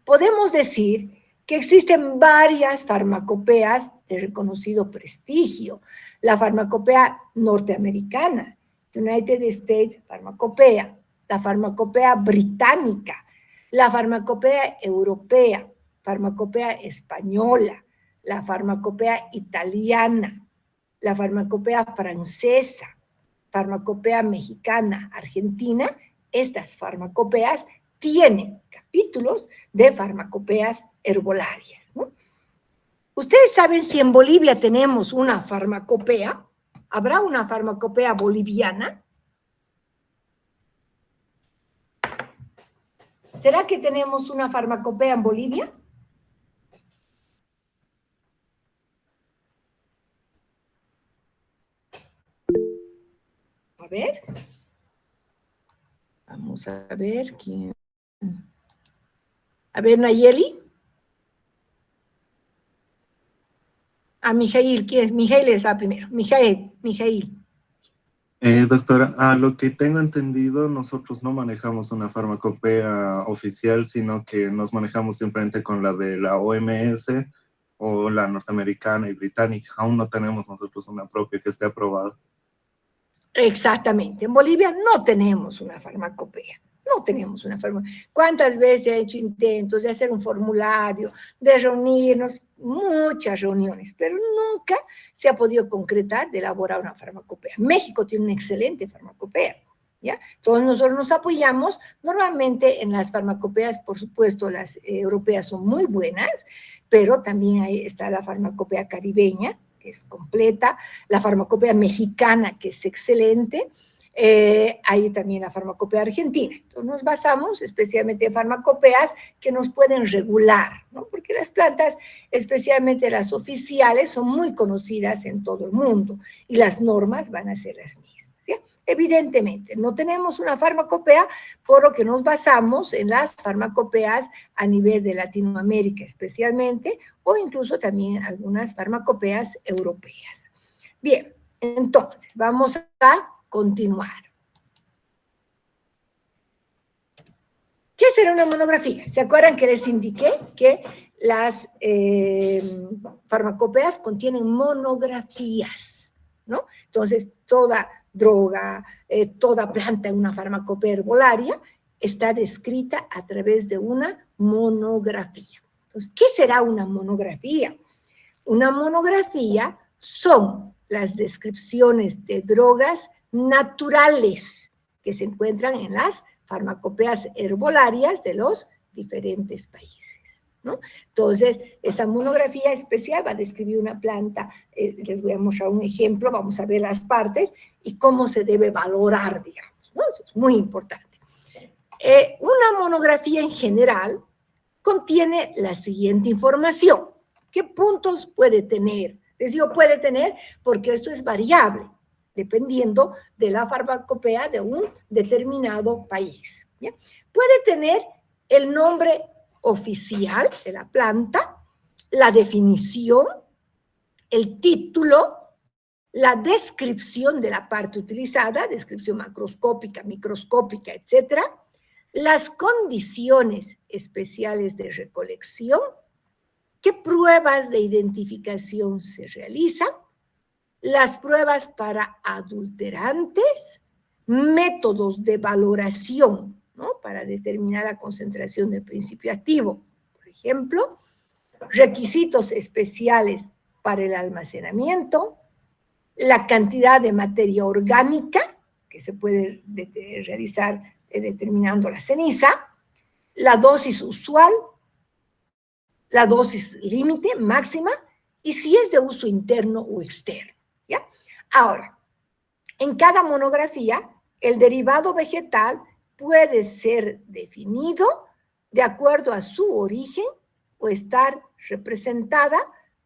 [SPEAKER 1] podemos decir que existen varias farmacopeas de reconocido prestigio. La farmacopea norteamericana, United States Pharmacopoeia, la farmacopea británica, la farmacopea europea, farmacopea española, la farmacopea italiana, la farmacopea francesa, farmacopea mexicana, argentina. Estas farmacopeas tienen capítulos de farmacopeas herbolarias, ¿no? ¿Ustedes saben si en Bolivia tenemos una farmacopea? ¿Habrá una farmacopea boliviana? ¿Será que tenemos una farmacopea en Bolivia? A ver. Vamos a ver quién. A ver, Nayeli. A Mijail, ¿quién es? Mijail está primero. Mijail.
[SPEAKER 9] Doctora, a lo que tengo entendido, nosotros no manejamos una farmacopea oficial, sino que nos manejamos simplemente con la de la OMS o la norteamericana y británica. Aún no tenemos nosotros una propia que esté aprobada.
[SPEAKER 1] Exactamente. En Bolivia no tenemos una farmacopea. No tenemos una farmacopea. ¿Cuántas veces he hecho intentos de hacer un formulario, de reunirnos, muchas reuniones, pero nunca se ha podido concretar de elaborar una farmacopea? México tiene una excelente farmacopea, ¿ya? Todos nosotros nos apoyamos normalmente en las farmacopeas, por supuesto, las europeas son muy buenas, pero también ahí está la farmacopea caribeña, que es completa, la farmacopea mexicana, que es excelente, hay también la farmacopea argentina. Entonces nos basamos especialmente en farmacopeas que nos pueden regular, ¿no? Porque las plantas, especialmente las oficiales, son muy conocidas en todo el mundo y las normas van a ser las mismas, ¿sí? Evidentemente, no tenemos una farmacopea, por lo que nos basamos en las farmacopeas a nivel de Latinoamérica especialmente, o incluso también algunas farmacopeas europeas. Bien, entonces, vamos a continuar. ¿Qué será una monografía? ¿Se acuerdan que les indiqué que las farmacopeas contienen monografías, ¿no? Entonces, toda droga, toda planta en una farmacopea herbolaria está descrita a través de una monografía. Entonces, ¿qué será una monografía? Una monografía son las descripciones de drogas naturales que se encuentran en las farmacopeas herbolarias de los diferentes países, ¿no? Entonces, esa monografía especial va a describir una planta, les voy a mostrar un ejemplo, vamos a ver las partes y cómo se debe valorar, digamos, ¿no? Eso es muy importante. Una monografía en general contiene la siguiente información. ¿Qué puntos puede tener? Les digo puede tener porque esto es variable, dependiendo de la farmacopea de un determinado país, ¿ya? Puede tener el nombre oficial de la planta, la definición, el título, la descripción de la parte utilizada, descripción macroscópica, microscópica, etcétera, las condiciones especiales de recolección, qué pruebas de identificación se realizan, las pruebas para adulterantes, métodos de valoración, ¿no? Para determinar la concentración del principio activo, por ejemplo, requisitos especiales para el almacenamiento, la cantidad de materia orgánica que se puede realizar determinando la ceniza, la dosis usual, la dosis límite máxima y si es de uso interno o externo, ¿ya? Ahora, en cada monografía, el derivado vegetal puede ser definido de acuerdo a su origen o estar representada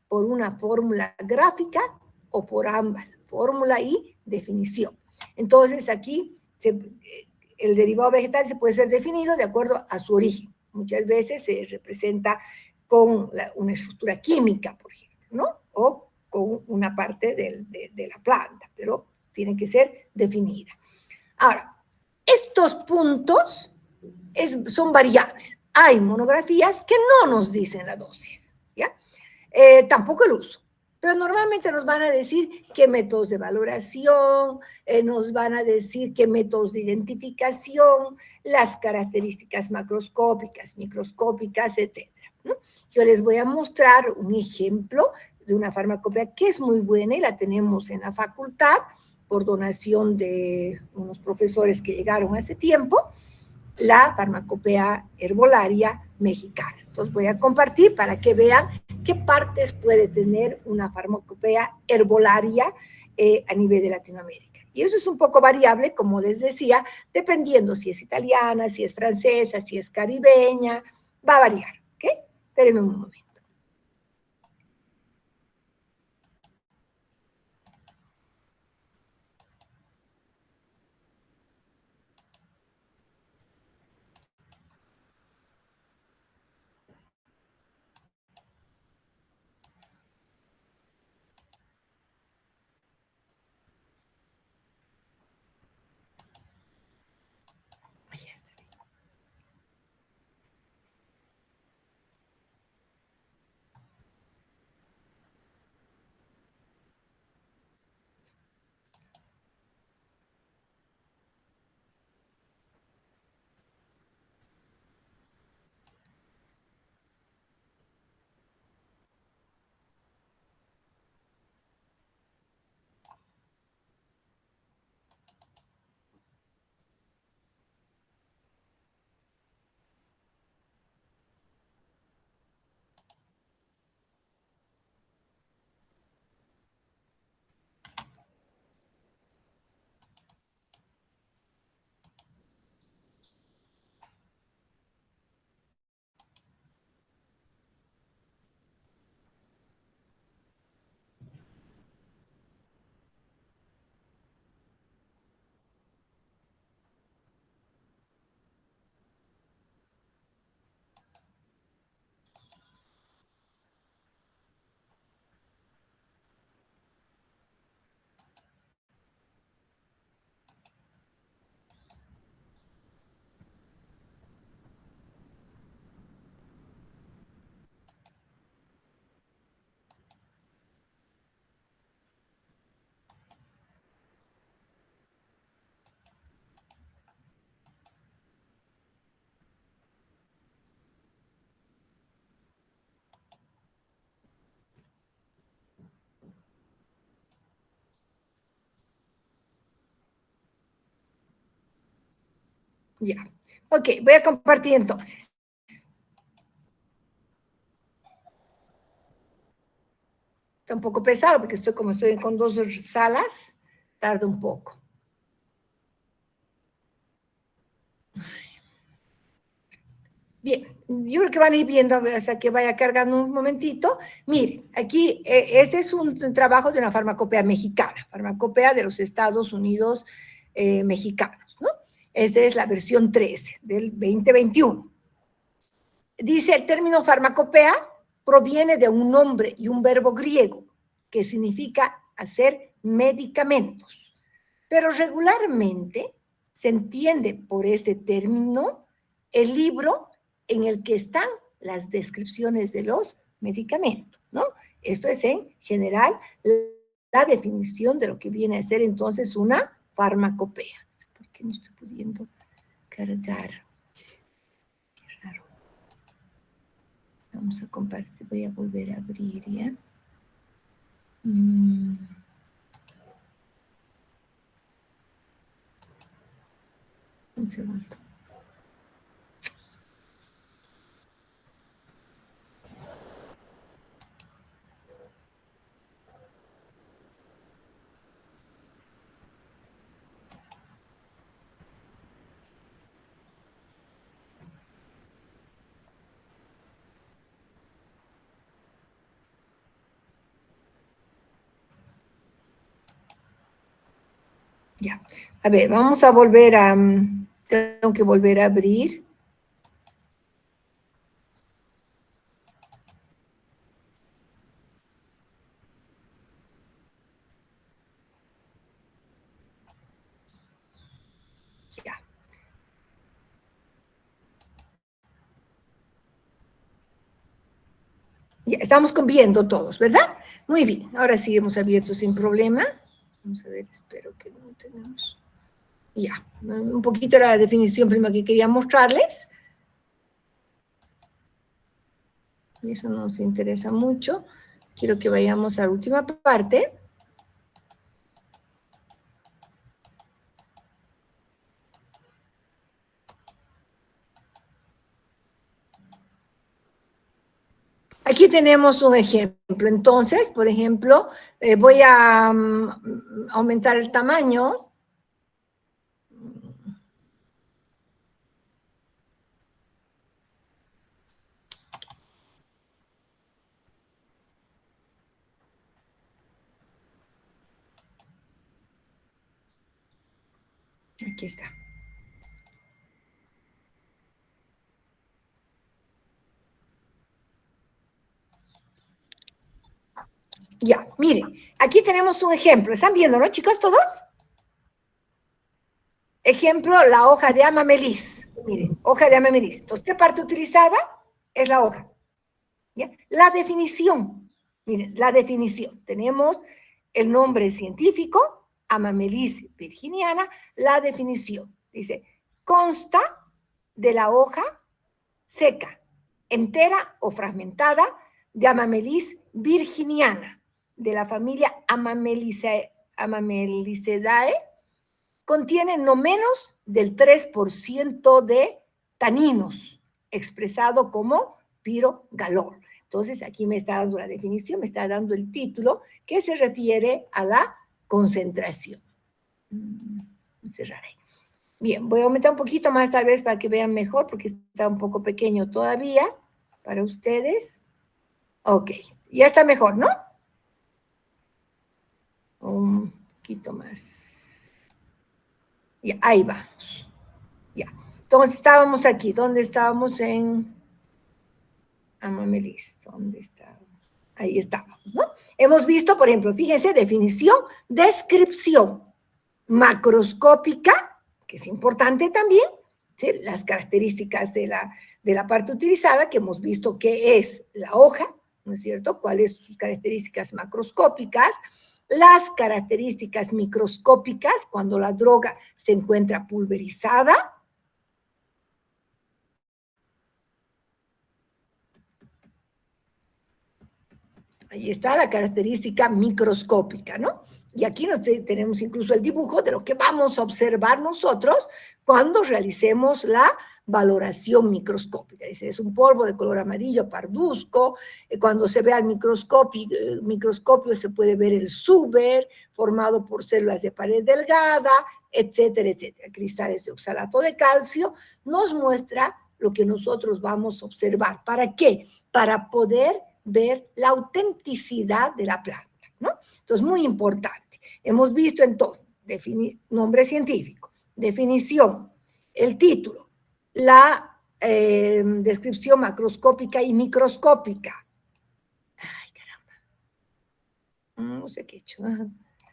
[SPEAKER 1] por una fórmula gráfica o por ambas, fórmula y definición. Entonces, aquí el derivado vegetal se puede ser definido de acuerdo a su origen. Muchas veces se representa con una estructura química, por ejemplo, ¿no? O con una parte de la planta, pero tiene que ser definida. Ahora, estos puntos son variables. Hay monografías que no nos dicen la dosis, ¿ya? Tampoco el uso. Pero normalmente nos van a decir qué métodos de valoración, nos van a decir qué métodos de identificación, las características macroscópicas, microscópicas, etc., ¿no? Yo les voy a mostrar un ejemplo de una farmacopea que es muy buena y la tenemos en la facultad por donación de unos profesores que llegaron hace tiempo, la farmacopea herbolaria mexicana. Entonces voy a compartir para que vean qué partes puede tener una farmacopea herbolaria a nivel de Latinoamérica. Y eso es un poco variable, como les decía, dependiendo si es italiana, si es francesa, si es caribeña, va a variar, ¿ok? Espérenme un momento. Ya. Ok, voy a compartir entonces. Está un poco pesado porque como estoy con 2 salas, tarda un poco. Bien, yo creo que van a ir viendo hasta que vaya cargando un momentito. Miren, aquí este es un trabajo de una farmacopea mexicana, farmacopea de los Estados Unidos mexicanos, ¿no? Esta es la versión 13 del 2021. Dice, el término farmacopea proviene de un nombre y un verbo griego que significa hacer medicamentos, pero regularmente se entiende por este término el libro en el que están las descripciones de los medicamentos, ¿no? Esto es en general la definición de lo que viene a ser entonces una farmacopea. No sé por qué no estoy pudiendo cargar. Qué raro. Vamos a compartir, voy a volver a abrir ya. Un segundo. Ya, a ver, vamos a volver a, tengo que volver a abrir. Ya. Ya, estamos viendo todos, ¿verdad? Muy bien, ahora sí hemos abierto sin problema. Vamos a ver, espero que no tenemos. Ya, un poquito la definición primero que quería mostrarles. Y eso nos interesa mucho. Quiero que vayamos a la última parte. Aquí tenemos un ejemplo. Entonces, por ejemplo, voy a aumentar el tamaño. Aquí está. Ya, miren, aquí tenemos un ejemplo. ¿Están viendo, no, chicos, todos? Ejemplo, la hoja de amamelis. Miren, hoja de amamelis. Entonces, ¿qué parte utilizada? Es la hoja. ¿Ya? La definición. Miren, la definición. Tenemos el nombre científico, Amamelis virginiana, la definición. Dice, consta de la hoja seca, entera o fragmentada de Amamelis virginiana, de la familia Amamelidaceae, contiene no menos del 3% de taninos, expresado como pirogalol. Entonces, aquí me está dando la definición, me está dando el título que se refiere a la concentración. Cerraré. Bien, voy a aumentar un poquito más tal vez para que vean mejor, porque está un poco pequeño todavía para ustedes. Ok, ya está mejor, ¿no? Un poquito más. Ya, ahí vamos. Ya. Entonces estábamos aquí. ¿Dónde estábamos? En Amamelis. ¿Dónde estábamos? Ahí estábamos, ¿no? Hemos visto, por ejemplo, fíjense, definición, descripción macroscópica, que es importante también, ¿sí? Las características de la parte utilizada, que hemos visto que es la hoja, ¿no es cierto? ¿Cuáles son sus características macroscópicas? Las características microscópicas, cuando la droga se encuentra pulverizada. Ahí está la característica microscópica, ¿no? Y aquí tenemos incluso el dibujo de lo que vamos a observar nosotros cuando realicemos la valoración microscópica. Dice, es un polvo de color amarillo parduzco. Cuando se ve al microscopio se puede ver el súber formado por células de pared delgada, etcétera, etcétera. Cristales de oxalato de calcio nos muestra lo que nosotros vamos a observar. ¿Para qué? Para poder ver la autenticidad de la planta, ¿no? Entonces, muy importante. Hemos visto entonces nombre científico, definición, el título, la descripción macroscópica y microscópica. Ay, caramba. No sé qué he hecho.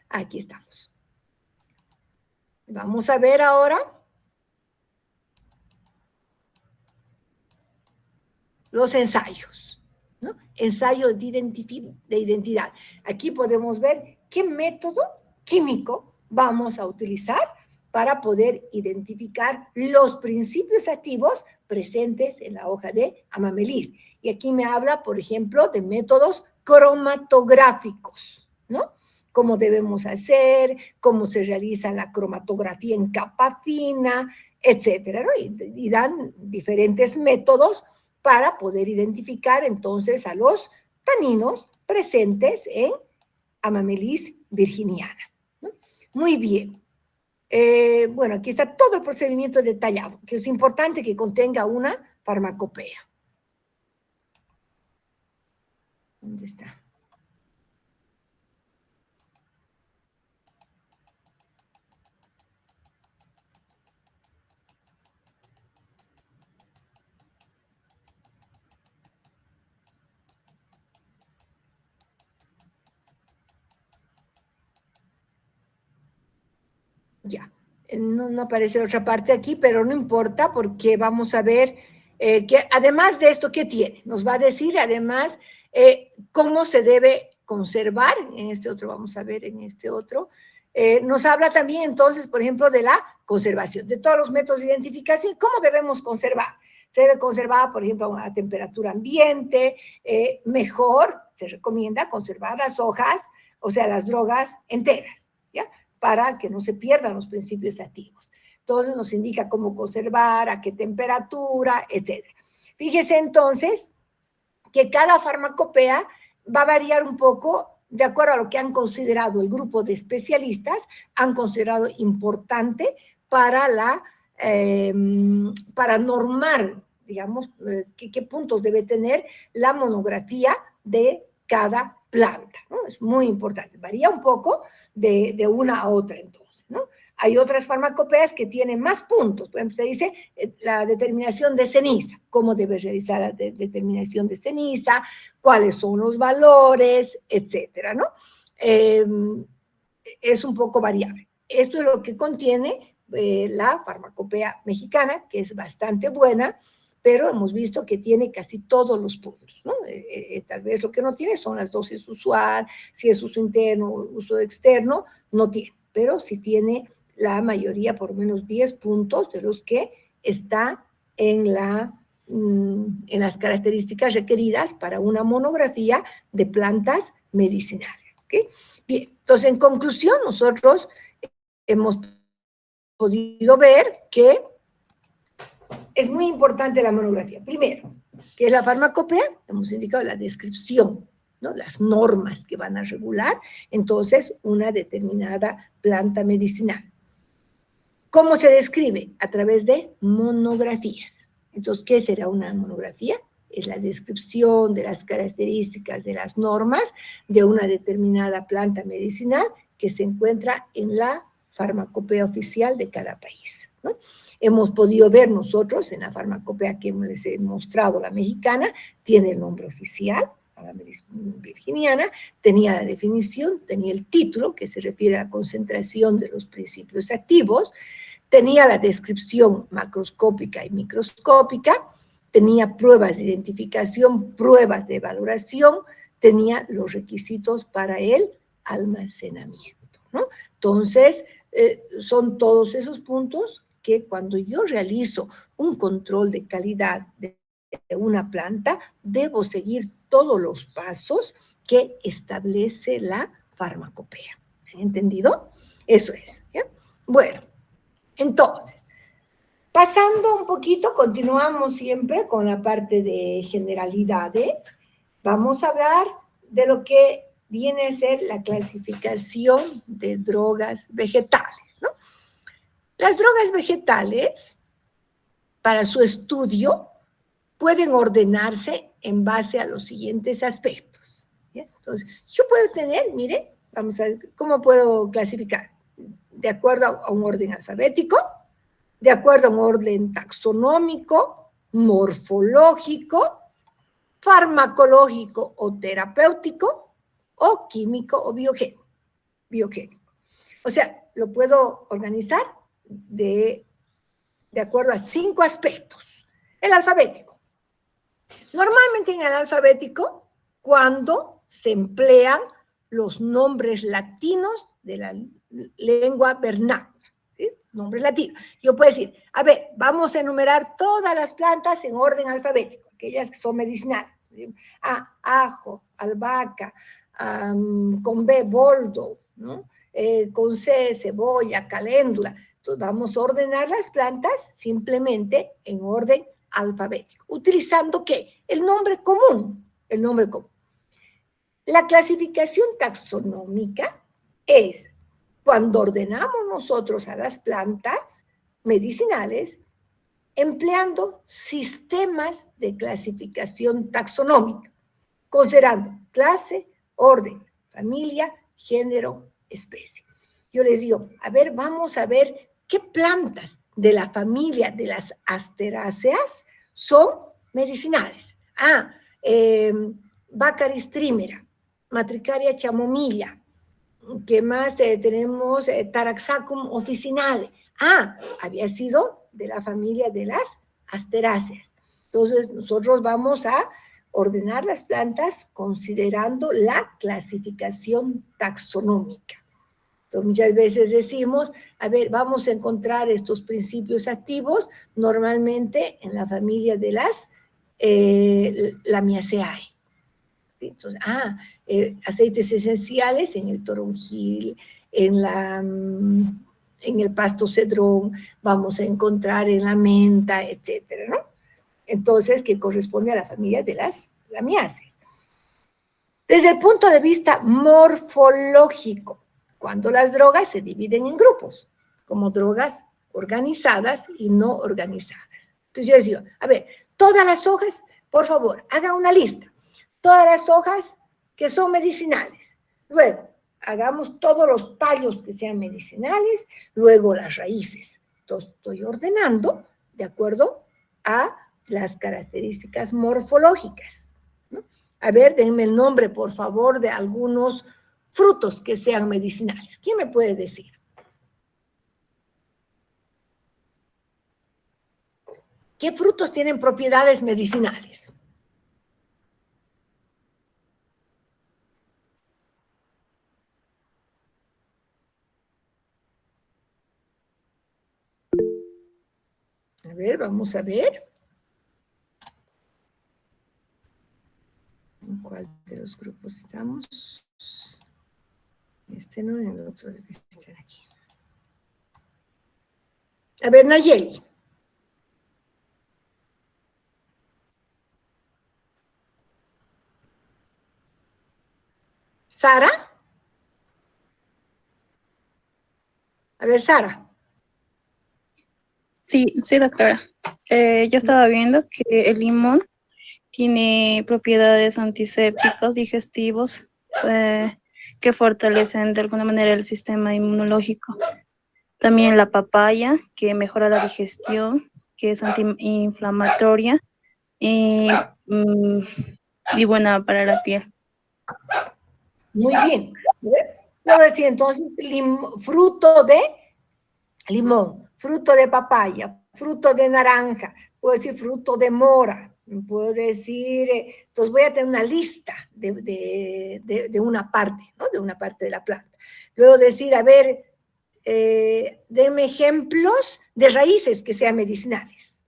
[SPEAKER 1] Aquí estamos. Vamos a ver ahora los ensayos, ¿no? Ensayo de identidad. Aquí podemos ver qué método químico vamos a utilizar para poder identificar los principios activos presentes en la hoja de Amamelis. Y aquí me habla, por ejemplo, de métodos cromatográficos, ¿no? Cómo debemos hacer, cómo se realiza la cromatografía en capa fina, etcétera, ¿no? Y dan diferentes métodos para poder identificar entonces a los taninos presentes en Amamelis virginiana, ¿no? Muy bien. Bueno, aquí está todo el procedimiento detallado, que es importante que contenga una farmacopea. ¿Dónde está? Ya, no aparece otra parte aquí, pero no importa porque vamos a ver que además de esto, ¿qué tiene? Nos va a decir además cómo se debe conservar, en este otro, vamos a ver en este otro, nos habla también entonces, por ejemplo, de la conservación, de todos los métodos de identificación, ¿cómo debemos conservar? Se debe conservar, por ejemplo, a temperatura ambiente, mejor se recomienda conservar las hojas, o sea, las drogas enteras, ¿ya? Para que no se pierdan los principios activos. Entonces nos indica cómo conservar, a qué temperatura, etc. Fíjese entonces que cada farmacopea va a variar un poco de acuerdo a lo que han considerado el grupo de especialistas, han considerado importante para para normar, digamos, qué puntos debe tener la monografía de cada planta, ¿no? Es muy importante, varía un poco de una a otra entonces, ¿no? Hay otras farmacopeas que tienen más puntos, por ejemplo, se dice la determinación de ceniza, cómo debe realizar la determinación de ceniza, cuáles son los valores, etcétera, ¿no? Es un poco variable. Esto es lo que contiene la farmacopea mexicana, que es bastante buena, pero hemos visto que tiene casi todos los puntos, ¿no? Tal vez lo que no tiene son las dosis usual, si es uso interno o uso externo, no tiene, pero sí tiene la mayoría, por lo menos 10 puntos de los que está en las características requeridas para una monografía de plantas medicinales, ¿okay? Bien, entonces en conclusión nosotros hemos podido ver que es muy importante la monografía. Primero, que es la farmacopea, hemos indicado la descripción, ¿no? Las normas que van a regular, entonces, una determinada planta medicinal. ¿Cómo se describe? A través de monografías. Entonces, ¿qué será una monografía? Es la descripción de las características de las normas de una determinada planta medicinal que se encuentra en la farmacopea oficial de cada país, ¿no? Hemos podido ver nosotros en la farmacopea que les he mostrado, la mexicana, tiene el nombre oficial, la virginiana, tenía la definición, tenía el título, que se refiere a la concentración de los principios activos, tenía la descripción macroscópica y microscópica, tenía pruebas de identificación, pruebas de valoración, tenía los requisitos para el almacenamiento, ¿no? Entonces, son todos esos puntos que cuando yo realizo un control de calidad de una planta, debo seguir todos los pasos que establece la farmacopea. ¿Han entendido? Eso es. ¿Ya? Bueno, entonces, pasando un poquito, continuamos siempre con la parte de generalidades. Vamos a hablar de lo que viene a ser la clasificación de drogas vegetales, ¿no? Las drogas vegetales, para su estudio, pueden ordenarse en base a los siguientes aspectos. ¿Ya? Entonces, yo puedo tener, mire, vamos a ver, ¿cómo puedo clasificar? De acuerdo a un orden alfabético, de acuerdo a un orden taxonómico, morfológico, farmacológico o terapéutico, o químico o biogénico. O sea, lo puedo organizar de acuerdo a 5 aspectos. El alfabético. Normalmente en el alfabético, cuando se emplean los nombres latinos de la lengua vernácula, ¿sí? Nombres latinos. Yo puedo decir, a ver, vamos a enumerar todas las plantas en orden alfabético, aquellas que son medicinales. ¿Sí? A, ajo, albahaca, con B, boldo, ¿no? Con C, cebolla, caléndula. Entonces vamos a ordenar las plantas simplemente en orden alfabético. ¿Utilizando qué? El nombre común. El nombre común. La clasificación taxonómica es cuando ordenamos nosotros a las plantas medicinales empleando sistemas de clasificación taxonómica, considerando clase, orden, familia, género, especie. Yo les digo, a ver, vamos a ver qué plantas de la familia de las asteráceas son medicinales. Baccharis trimera, Matricaria chamomilla. ¿Qué más tenemos? Taraxacum officinale. Había sido de la familia de las asteráceas. Entonces, nosotros vamos a ordenar las plantas considerando la clasificación taxonómica. Entonces, muchas veces decimos, a ver, vamos a encontrar estos principios activos normalmente en la familia de las Lamiaceae. Entonces, aceites esenciales en el toronjil, en el pasto cedrón, vamos a encontrar en la menta, etcétera, ¿no? Entonces, que corresponde a la familia de las Lamiaceae. Desde el punto de vista morfológico, cuando las drogas se dividen en grupos, como drogas organizadas y no organizadas. Entonces yo les digo, a ver, todas las hojas, por favor, hagan una lista. Todas las hojas que son medicinales. Luego, hagamos todos los tallos que sean medicinales, luego las raíces. Entonces, estoy ordenando de acuerdo a las características morfológicas, ¿no? A ver, denme el nombre, por favor, de algunos frutos que sean medicinales. ¿Quién me puede decir? ¿Qué frutos tienen propiedades medicinales? A ver, vamos a ver. ¿En cuál de los grupos estamos? Este no, en el otro debe estar aquí. A ver, Nayeli. ¿Sara? A ver, Sara.
[SPEAKER 10] Sí, doctora. Yo estaba viendo que el limón tiene propiedades antisépticos, digestivos, que fortalecen de alguna manera el sistema inmunológico. También la papaya, que mejora la digestión, que es antiinflamatoria y buena para la piel.
[SPEAKER 1] Muy bien. Yo decía entonces fruto de limón, fruto de papaya, fruto de naranja, puedo decir fruto de mora, puedo decir, entonces voy a tener una lista de una parte, ¿no? De una parte de la planta. Luego decir, a ver, denme ejemplos de raíces que sean medicinales.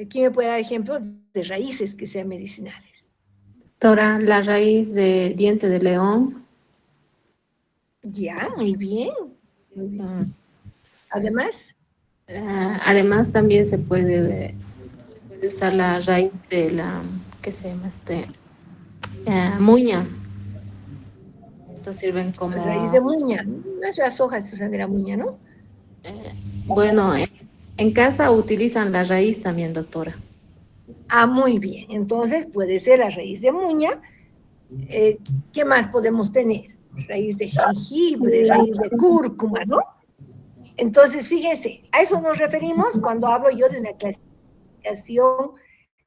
[SPEAKER 1] ¿Quién me puede dar ejemplos de raíces que sean medicinales?
[SPEAKER 7] Doctora, la raíz de diente de león.
[SPEAKER 1] Ya, muy bien. Además,
[SPEAKER 7] Además también se puede usar la raíz de la, ¿qué se llama? Muña. Estos sirven
[SPEAKER 1] raíz de
[SPEAKER 7] como,
[SPEAKER 1] muña. No es las hojas se usan de la muña, ¿no?
[SPEAKER 7] bueno, en casa utilizan la raíz también, doctora.
[SPEAKER 1] Ah, muy bien. Entonces puede ser la raíz de muña. ¿Qué más podemos tener? Raíz de jengibre, raíz de cúrcuma, ¿no? Entonces, fíjense, a eso nos referimos cuando hablo yo de una clasificación,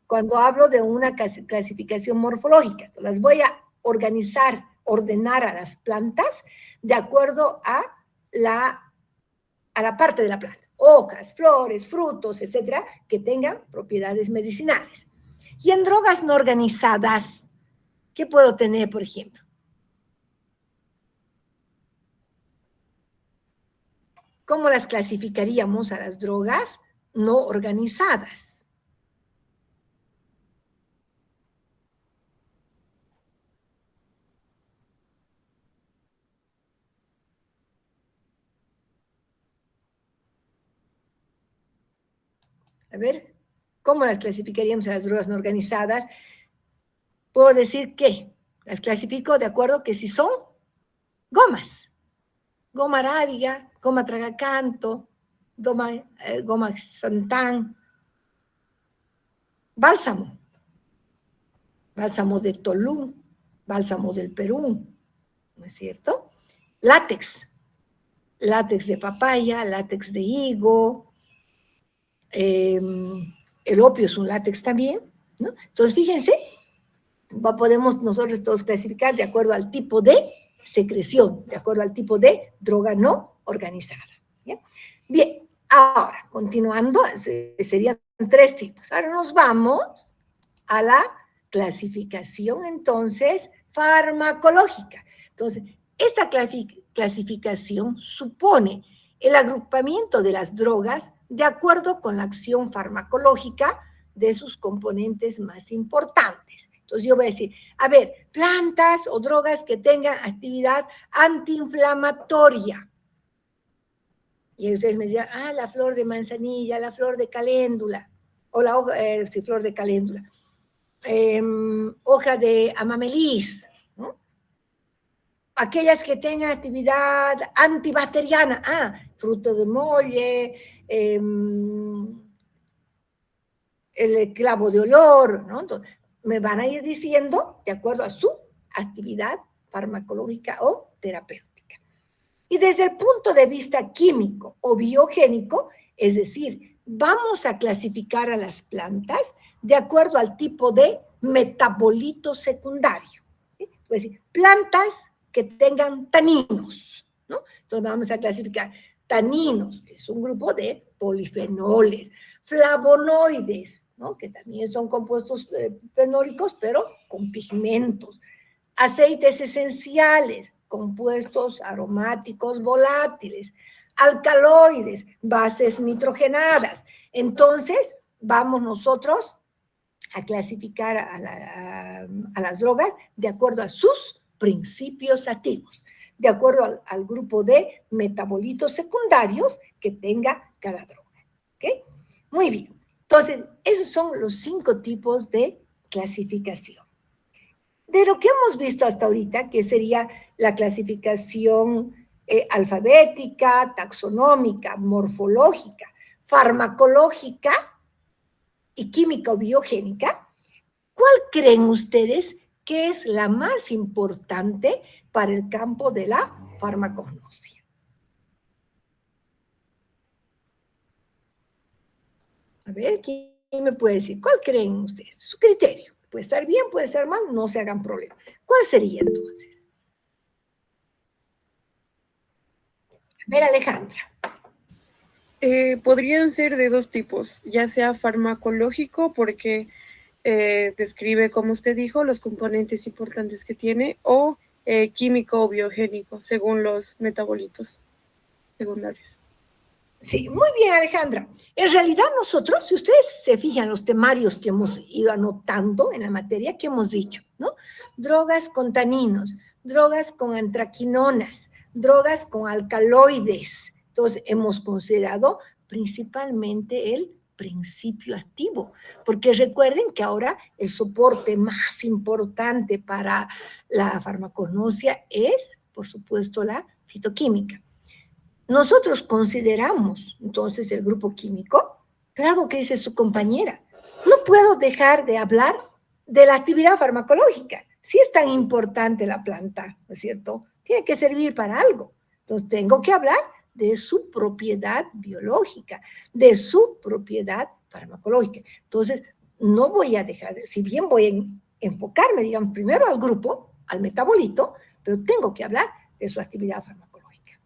[SPEAKER 1] cuando hablo de una clasificación morfológica. Las voy a organizar, ordenar a las plantas de acuerdo a la parte de la planta. Hojas, flores, frutos, etcétera, que tengan propiedades medicinales. Y en drogas no organizadas, ¿qué puedo tener, por ejemplo? ¿Cómo las clasificaríamos a las drogas no organizadas? A ver, ¿cómo las clasificaríamos a las drogas no organizadas? Puedo decir que las clasifico de acuerdo que si son gomas. Goma arábiga, goma tragacanto, goma santán, bálsamo, bálsamo de Tolú, bálsamo del Perú, ¿no es cierto? Látex, látex de papaya, látex de higo, el opio es un látex también, ¿no? Entonces, fíjense, podemos nosotros todos clasificar de acuerdo al tipo de secreción, de acuerdo al tipo de droga no organizada. ¿Ya? Bien, ahora, continuando, serían 3 tipos. Ahora nos vamos a la clasificación, entonces, farmacológica. Entonces, esta clasificación supone el agrupamiento de las drogas de acuerdo con la acción farmacológica de sus componentes más importantes. Entonces yo voy a decir, a ver, plantas o drogas que tengan actividad antiinflamatoria. Y ustedes me dirán, la flor de manzanilla, la flor de caléndula, o la hoja, flor de caléndula, hoja de amamelis, ¿no? Aquellas que tengan actividad antibacteriana, fruto de molle, el clavo de olor, ¿no? Entonces, me van a ir diciendo de acuerdo a su actividad farmacológica o terapéutica. Y desde el punto de vista químico o biogénico, es decir, vamos a clasificar a las plantas de acuerdo al tipo de metabolito secundario. ¿Sí? Es decir, plantas que tengan taninos, ¿no? Entonces vamos a clasificar taninos, que es un grupo de polifenoles, flavonoides, ¿no? Que también son compuestos fenólicos, pero con pigmentos, aceites esenciales, compuestos aromáticos volátiles, alcaloides, bases nitrogenadas. Entonces, vamos nosotros a clasificar a las drogas de acuerdo a sus principios activos, de acuerdo al grupo de metabolitos secundarios que tenga cada droga. ¿Okay? Muy bien. Entonces, esos son los 5 tipos de clasificación. De lo que hemos visto hasta ahorita, que sería la clasificación alfabética, taxonómica, morfológica, farmacológica y química o biogénica, ¿cuál creen ustedes que es la más importante para el campo de la farmacognosia? A ver, ¿quién me puede decir? ¿Cuál creen ustedes? Su criterio. Puede estar bien, puede estar mal, no se hagan problema. ¿Cuál sería entonces? A ver, Alejandra.
[SPEAKER 11] Podrían ser de 2 tipos, ya sea farmacológico, porque describe, como usted dijo, los componentes importantes que tiene, o químico o biogénico, según los metabolitos secundarios.
[SPEAKER 1] Sí, muy bien, Alejandra. En realidad nosotros, si ustedes se fijan los temarios que hemos ido anotando en la materia, que hemos dicho, ¿no? Drogas con taninos, drogas con antraquinonas, drogas con alcaloides. Entonces, hemos considerado principalmente el principio activo, porque recuerden que ahora el soporte más importante para la farmacognosia es, por supuesto, la fitoquímica. Nosotros consideramos entonces el grupo químico, pero algo que dice su compañera, no puedo dejar de hablar de la actividad farmacológica. Si es tan importante la planta, ¿no es cierto? Tiene que servir para algo. Entonces tengo que hablar de su propiedad biológica, de su propiedad farmacológica. Entonces no voy a dejar, si bien voy a enfocarme, digamos, primero al grupo, al metabolito, pero tengo que hablar de su actividad farmacológica.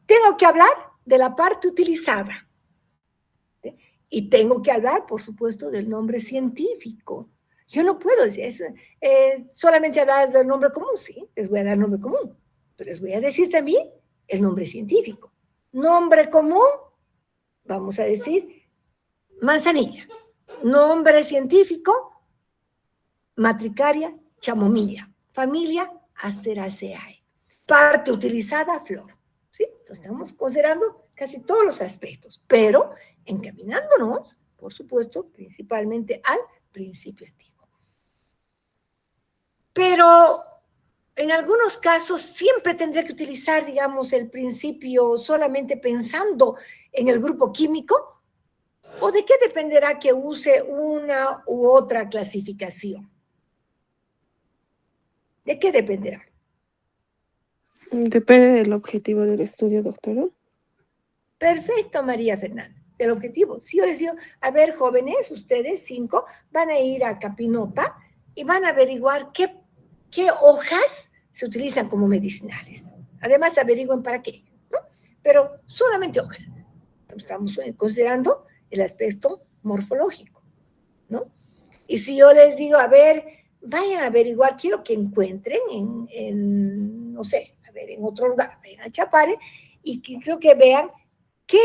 [SPEAKER 1] Tengo que hablar de la parte utilizada. ¿Sí? Y tengo que hablar, por supuesto, del nombre científico. Yo no puedo decir eso, solamente hablar del nombre común, sí, les voy a dar el nombre común, pero les voy a decir también el nombre científico. Nombre común, vamos a decir, manzanilla. Nombre científico, Matricaria chamomilla. Familia, Asteraceae. Parte utilizada, flor. ¿Sí? Entonces estamos considerando casi todos los aspectos, pero encaminándonos, por supuesto, principalmente al principio activo. Pero en algunos casos siempre tendré que utilizar, digamos, el principio solamente pensando en el grupo químico, ¿o de qué dependerá que use una u otra clasificación? ¿De qué dependerá?
[SPEAKER 12] Depende del objetivo del estudio, doctora.
[SPEAKER 1] Perfecto, María Fernanda, del objetivo. Si yo les digo, a ver, jóvenes, ustedes 5, van a ir a Capinota y van a averiguar qué hojas se utilizan como medicinales. Además, averigüen para qué, ¿no? Pero solamente hojas. Estamos considerando el aspecto morfológico, ¿no? Y si yo les digo, a ver, vayan a averiguar, quiero que encuentren en no sé, a ver, en otro lugar, vayan a Chapare, y que creo que vean qué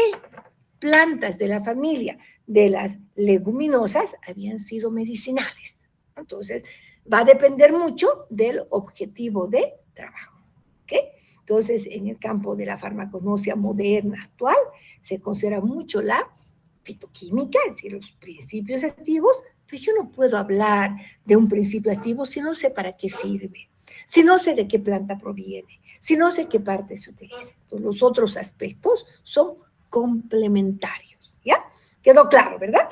[SPEAKER 1] plantas de la familia de las leguminosas habían sido medicinales. Entonces, va a depender mucho del objetivo de trabajo. ¿Ok? Entonces, en el campo de la farmacognosia moderna actual, se considera mucho la fitoquímica, es decir, los principios activos, pero yo no puedo hablar de un principio activo si no sé para qué sirve, si no sé de qué planta proviene, si no sé qué parte se utiliza. Entonces, los otros aspectos son complementarios, ¿ya? Quedó claro, ¿verdad?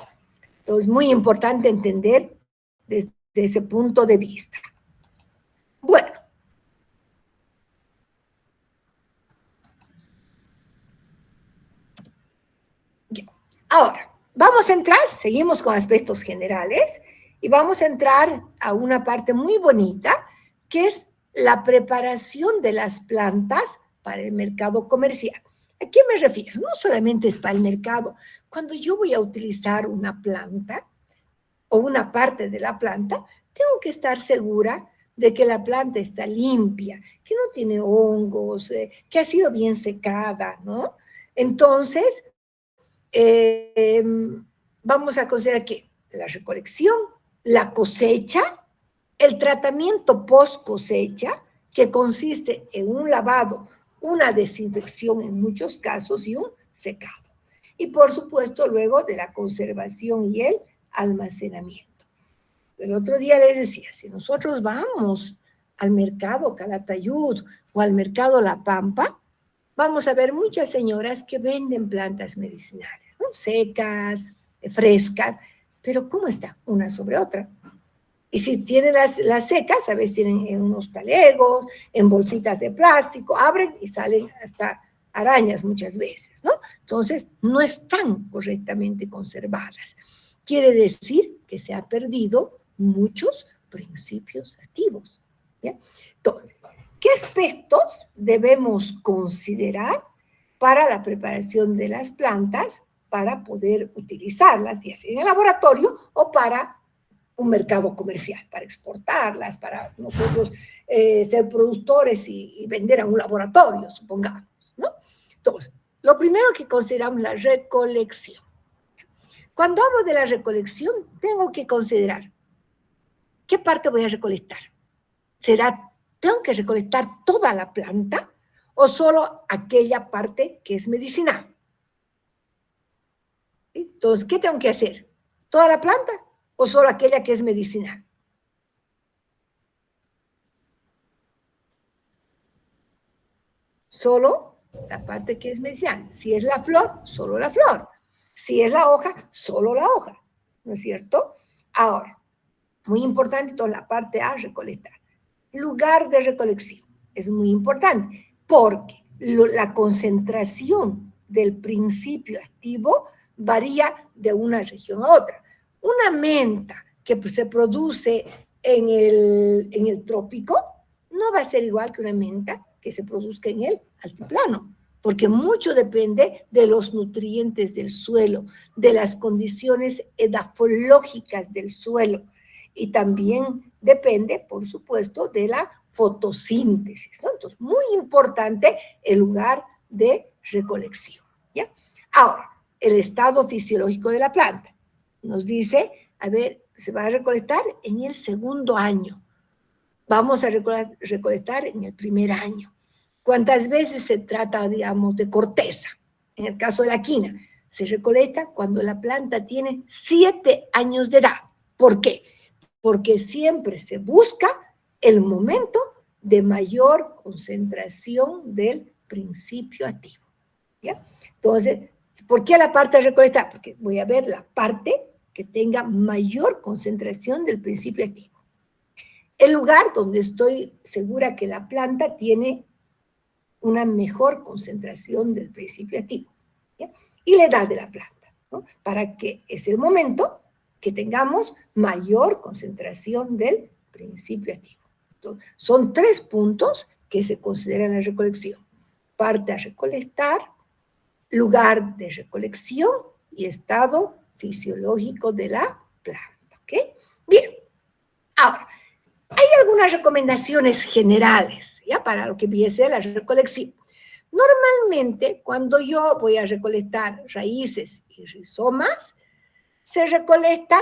[SPEAKER 1] Entonces, muy importante entender desde ese punto de vista. Bueno. Ahora, vamos a entrar, seguimos con aspectos generales, y vamos a entrar a una parte muy bonita, que es la preparación de las plantas para el mercado comercial. ¿A qué me refiero? No solamente es para el mercado. Cuando yo voy a utilizar una planta o una parte de la planta, tengo que estar segura de que la planta está limpia, que no tiene hongos, que ha sido bien secada, ¿no? Entonces, vamos a considerar que la recolección, la cosecha, el tratamiento post cosecha, que consiste en un lavado, una desinfección en muchos casos y un secado. Y por supuesto luego de la conservación y el almacenamiento. El otro día les decía, si nosotros vamos al mercado Calatayud o al mercado La Pampa, vamos a ver muchas señoras que venden plantas medicinales, ¿no? Secas, frescas, pero ¿cómo está? Una sobre otra. Y si tienen las secas, a veces tienen en unos talegos, en bolsitas de plástico, abren y salen hasta arañas muchas veces, ¿no? Entonces, no están correctamente conservadas. Quiere decir que se ha perdido muchos principios activos, ¿ya? Entonces, ¿qué aspectos debemos considerar para la preparación de las plantas para poder utilizarlas, ya sea en el laboratorio o para un mercado comercial, para exportarlas, para nosotros ser productores y vender a un laboratorio, supongamos, ¿no? Entonces, lo primero que consideramos la recolección. Cuando hablo de la recolección, tengo que considerar qué parte voy a recolectar. ¿Tengo que recolectar toda la planta o solo aquella parte que es medicinal? Entonces, ¿qué tengo que hacer? ¿Toda la planta o solo aquella que es medicinal? Solo la parte que es medicinal. Si es la flor, solo la flor. Si es la hoja, solo la hoja. ¿No es cierto? Ahora, muy importante toda la parte a recolectar. Lugar de recolección. Es muy importante porque la concentración del principio activo varía de una región a otra. Una menta que se produce en el trópico no va a ser igual que una menta que se produzca en el altiplano, porque mucho depende de los nutrientes del suelo, de las condiciones edafológicas del suelo, y también depende, por supuesto, de la fotosíntesis, ¿no? Entonces, muy importante el lugar de recolección, ¿ya? Ahora, el estado fisiológico de la planta. Nos dice, a ver, se va a recolectar en el segundo año. Vamos a recolectar en el primer año. ¿Cuántas veces se trata, digamos, de corteza? En el caso de la quina, se recolecta cuando la planta tiene 7 años de edad. ¿Por qué? Porque siempre se busca el momento de mayor concentración del principio activo, ¿ya? Entonces, ¿por qué la parte de recolectar? Porque voy a ver la parte que tenga mayor concentración del principio activo. El lugar donde estoy segura que la planta tiene una mejor concentración del principio activo, ¿ya? Y la edad de la planta, ¿no? Para que es el momento que tengamos mayor concentración del principio activo. Entonces, son 3 puntos que se consideran en la recolección: parte a recolectar, lugar de recolección y estado fisiológico de la planta, ¿ok? Bien, ahora, hay algunas recomendaciones generales, ¿ya? Para lo que viese la recolección. Normalmente, cuando yo voy a recolectar raíces y rizomas, se recolectan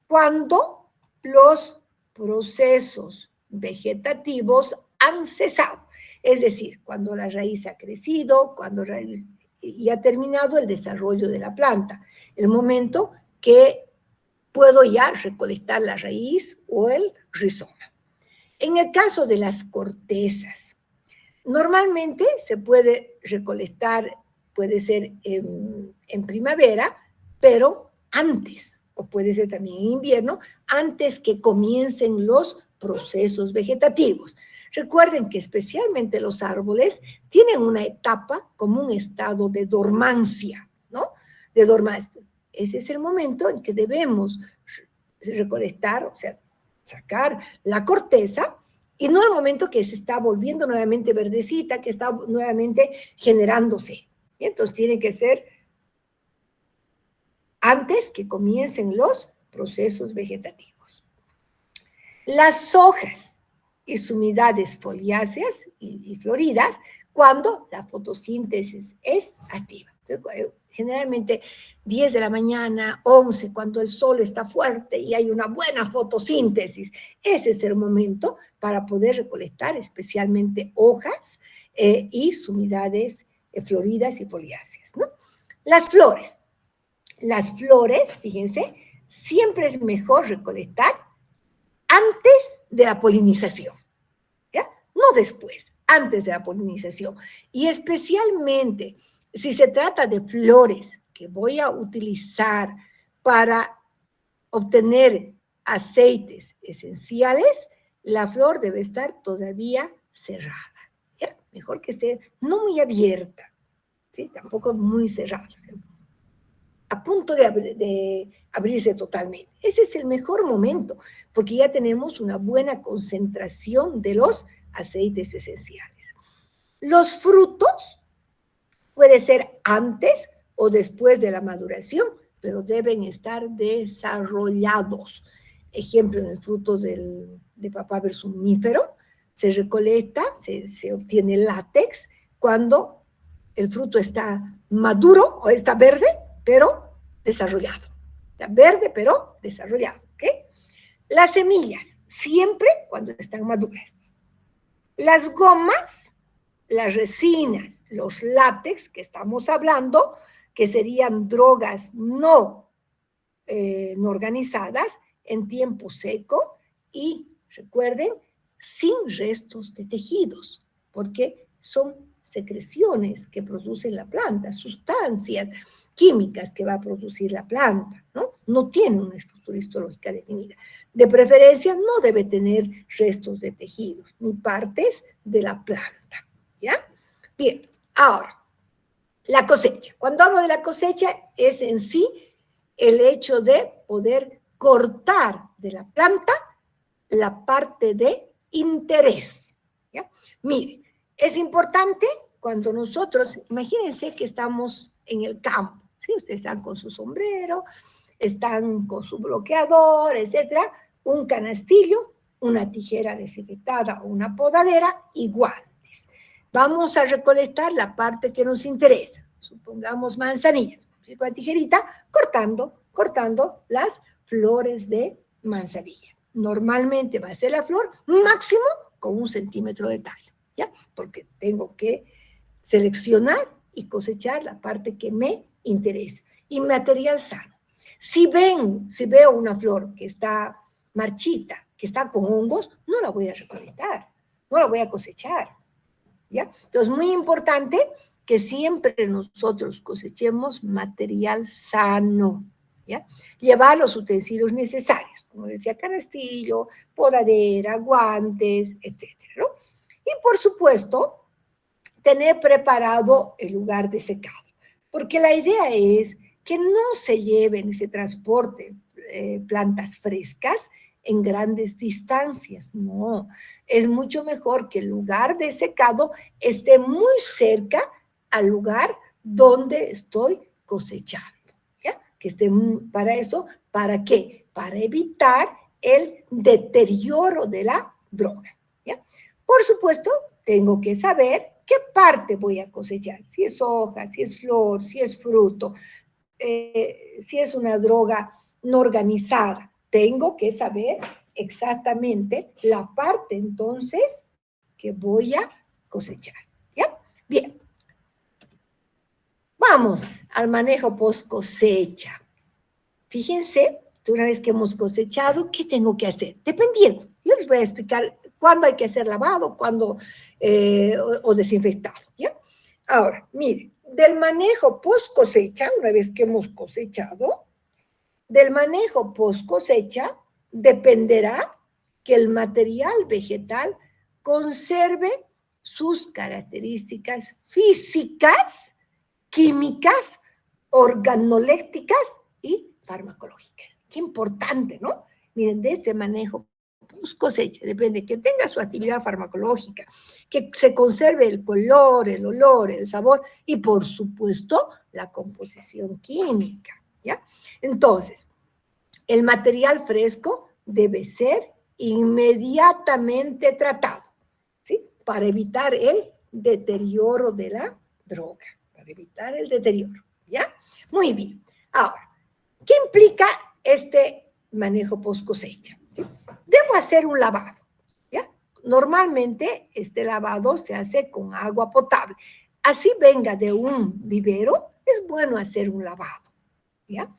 [SPEAKER 1] cuando los procesos vegetativos han cesado. Es decir, cuando la raíz ha crecido, y ha terminado el desarrollo de la planta. El momento que puedo ya recolectar la raíz o el rizoma. En el caso de las cortezas, normalmente se puede recolectar, puede ser en primavera, pero antes, o puede ser también en invierno, antes que comiencen los procesos vegetativos. Recuerden que especialmente los árboles tienen una etapa como un estado de dormancia, ¿no? De dormancia. Ese es el momento en que debemos recolectar, o sea, sacar la corteza, y no el momento que se está volviendo nuevamente verdecita, que está nuevamente generándose. Y entonces tiene que ser antes que comiencen los procesos vegetativos. Las hojas y sumidades foliáceas y floridas cuando la fotosíntesis es activa. Generalmente 10 de la mañana, 11, cuando el sol está fuerte y hay una buena fotosíntesis. Ese es el momento para poder recolectar especialmente hojas y sumidades floridas y foliáceas, ¿no? Las flores. Las flores, fíjense, siempre es mejor recolectar antes de la polinización, ¿ya? No después, antes de la polinización. Y especialmente si se trata de flores que voy a utilizar para obtener aceites esenciales, la flor debe estar todavía cerrada, ¿ya? Mejor que esté no muy abierta, ¿sí? Tampoco muy cerrada, ¿sí? A punto de abrirse totalmente. Ese es el mejor momento, porque ya tenemos una buena concentración de los aceites esenciales. Los frutos puede ser antes o después de la maduración, pero deben estar desarrollados. Ejemplo, en el fruto de papavero somnífero, se recolecta, se obtiene látex cuando el fruto está maduro o está verde, pero desarrollado. Está verde, pero desarrollado. ¿Okay? Las semillas, siempre cuando están maduras. Las gomas, las resinas, los látex que estamos hablando, que serían drogas no organizadas en tiempo seco y, recuerden, sin restos de tejidos, porque son secreciones que produce la planta, sustancias químicas que va a producir la planta, ¿no? No tiene una estructura histológica definida. De preferencia, no debe tener restos de tejidos, ni partes de la planta, ¿ya? Bien, ahora, la cosecha. Cuando hablo de la cosecha, es en sí el hecho de poder cortar de la planta la parte de interés, ¿ya? Mire, es importante cuando nosotros, imagínense que estamos en el campo, ¿sí? Ustedes están con su sombrero, están con su bloqueador, etcétera, un canastillo, una tijera desinfectada o una podadera y guantes. Vamos a recolectar la parte que nos interesa, supongamos manzanillas, con la tijerita cortando las flores de manzanilla. Normalmente va a ser la flor máximo con 1 centímetro de tallo, ¿ya? Porque tengo que seleccionar y cosechar la parte que me interesa. Y material sano. Si veo una flor que está marchita, que está con hongos, no la voy a recolectar, no la voy a cosechar, ¿ya? Entonces, muy importante que siempre nosotros cosechemos material sano, ¿ya? Llevar los utensilios necesarios, como decía, canastillo, podadera, guantes, etcétera, ¿no? Y por supuesto, tener preparado el lugar de secado, porque la idea es que no se lleven y se transporten plantas frescas en grandes distancias, no. Es mucho mejor que el lugar de secado esté muy cerca al lugar donde estoy cosechando, ¿ya? Que esté para eso, ¿para qué? Para evitar el deterioro de la droga, ¿ya? Por supuesto, tengo que saber qué parte voy a cosechar, si es hoja, si es flor, si es fruto, si es una droga no organizada. Tengo que saber exactamente la parte entonces que voy a cosechar, ¿ya? Bien. Vamos al manejo post cosecha. Fíjense, una vez que hemos cosechado, ¿qué tengo que hacer? Dependiendo. Yo les voy a explicar cuándo hay que hacer lavado, cuándo o desinfectado, ¿ya? Ahora, miren, del manejo post cosecha, una vez que hemos cosechado, del manejo post cosecha dependerá que el material vegetal conserve sus características físicas, químicas, organolépticas y farmacológicas. Qué importante, ¿no? Miren, de este manejo post cosecha depende que tenga su actividad farmacológica, que se conserve el color, el olor, el sabor y, por supuesto, la composición química, ¿ya? Entonces, el material fresco debe ser inmediatamente tratado, ¿sí? Para evitar el deterioro de la droga, para evitar el deterioro, ¿ya? Muy bien. Ahora, ¿qué implica este manejo post cosecha? ¿Sí? Debo hacer un lavado, ¿ya? Normalmente este lavado se hace con agua potable. Así venga de un vivero, es bueno hacer un lavado, ¿ya?